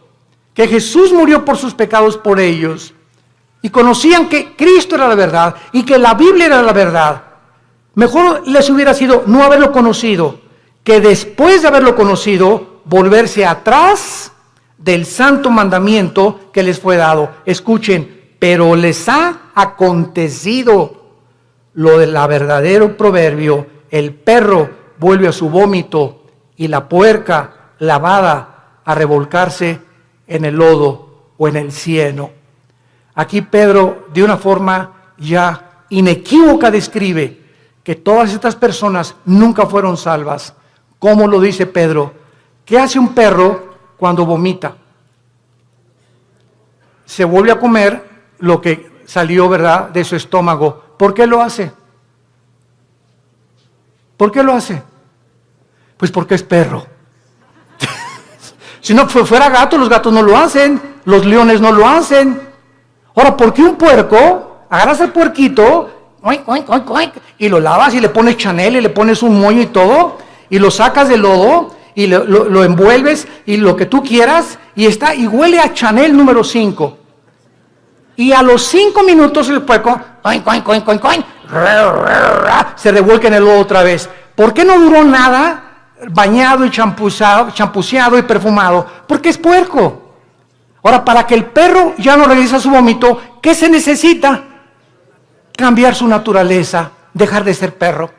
que Jesús murió por sus pecados por ellos, y conocían que Cristo era la verdad y que la Biblia era la verdad. Mejor les hubiera sido no haberlo conocido, que después de haberlo conocido, volverse atrás del santo mandamiento que les fue dado. Escuchen, pero les ha acontecido lo del verdadero proverbio: el perro vuelve a su vómito y la puerca lavada a revolcarse en el lodo o en el cieno. Aquí Pedro, de una forma ya inequívoca, describe que todas estas personas nunca fueron salvas. ¿Cómo lo dice Pedro? ¿Qué hace un perro cuando vomita? Se vuelve a comer lo que salió, ¿verdad?, de su estómago. ¿Por qué lo hace? ¿Por qué lo hace? Pues porque es perro. Si no fuera gato, los gatos no lo hacen, los leones no lo hacen. Ahora, ¿por qué un puerco? Agarras el puerquito, oink, oink, oink, oink, y lo lavas y le pones Chanel y le pones un moño y todo, y lo sacas del lodo y lo envuelves y lo que tú quieras, y está y huele a Chanel número 5. Y a los 5 minutos el puerco oink, oink, oink, oink, oink, se revuelca en el lodo otra vez. ¿Por qué no duró nada bañado y champuceado y perfumado? Porque es puerco. Ahora, para que el perro ya no regrese a su vómito, ¿qué se necesita? Cambiar su naturaleza, dejar de ser perro.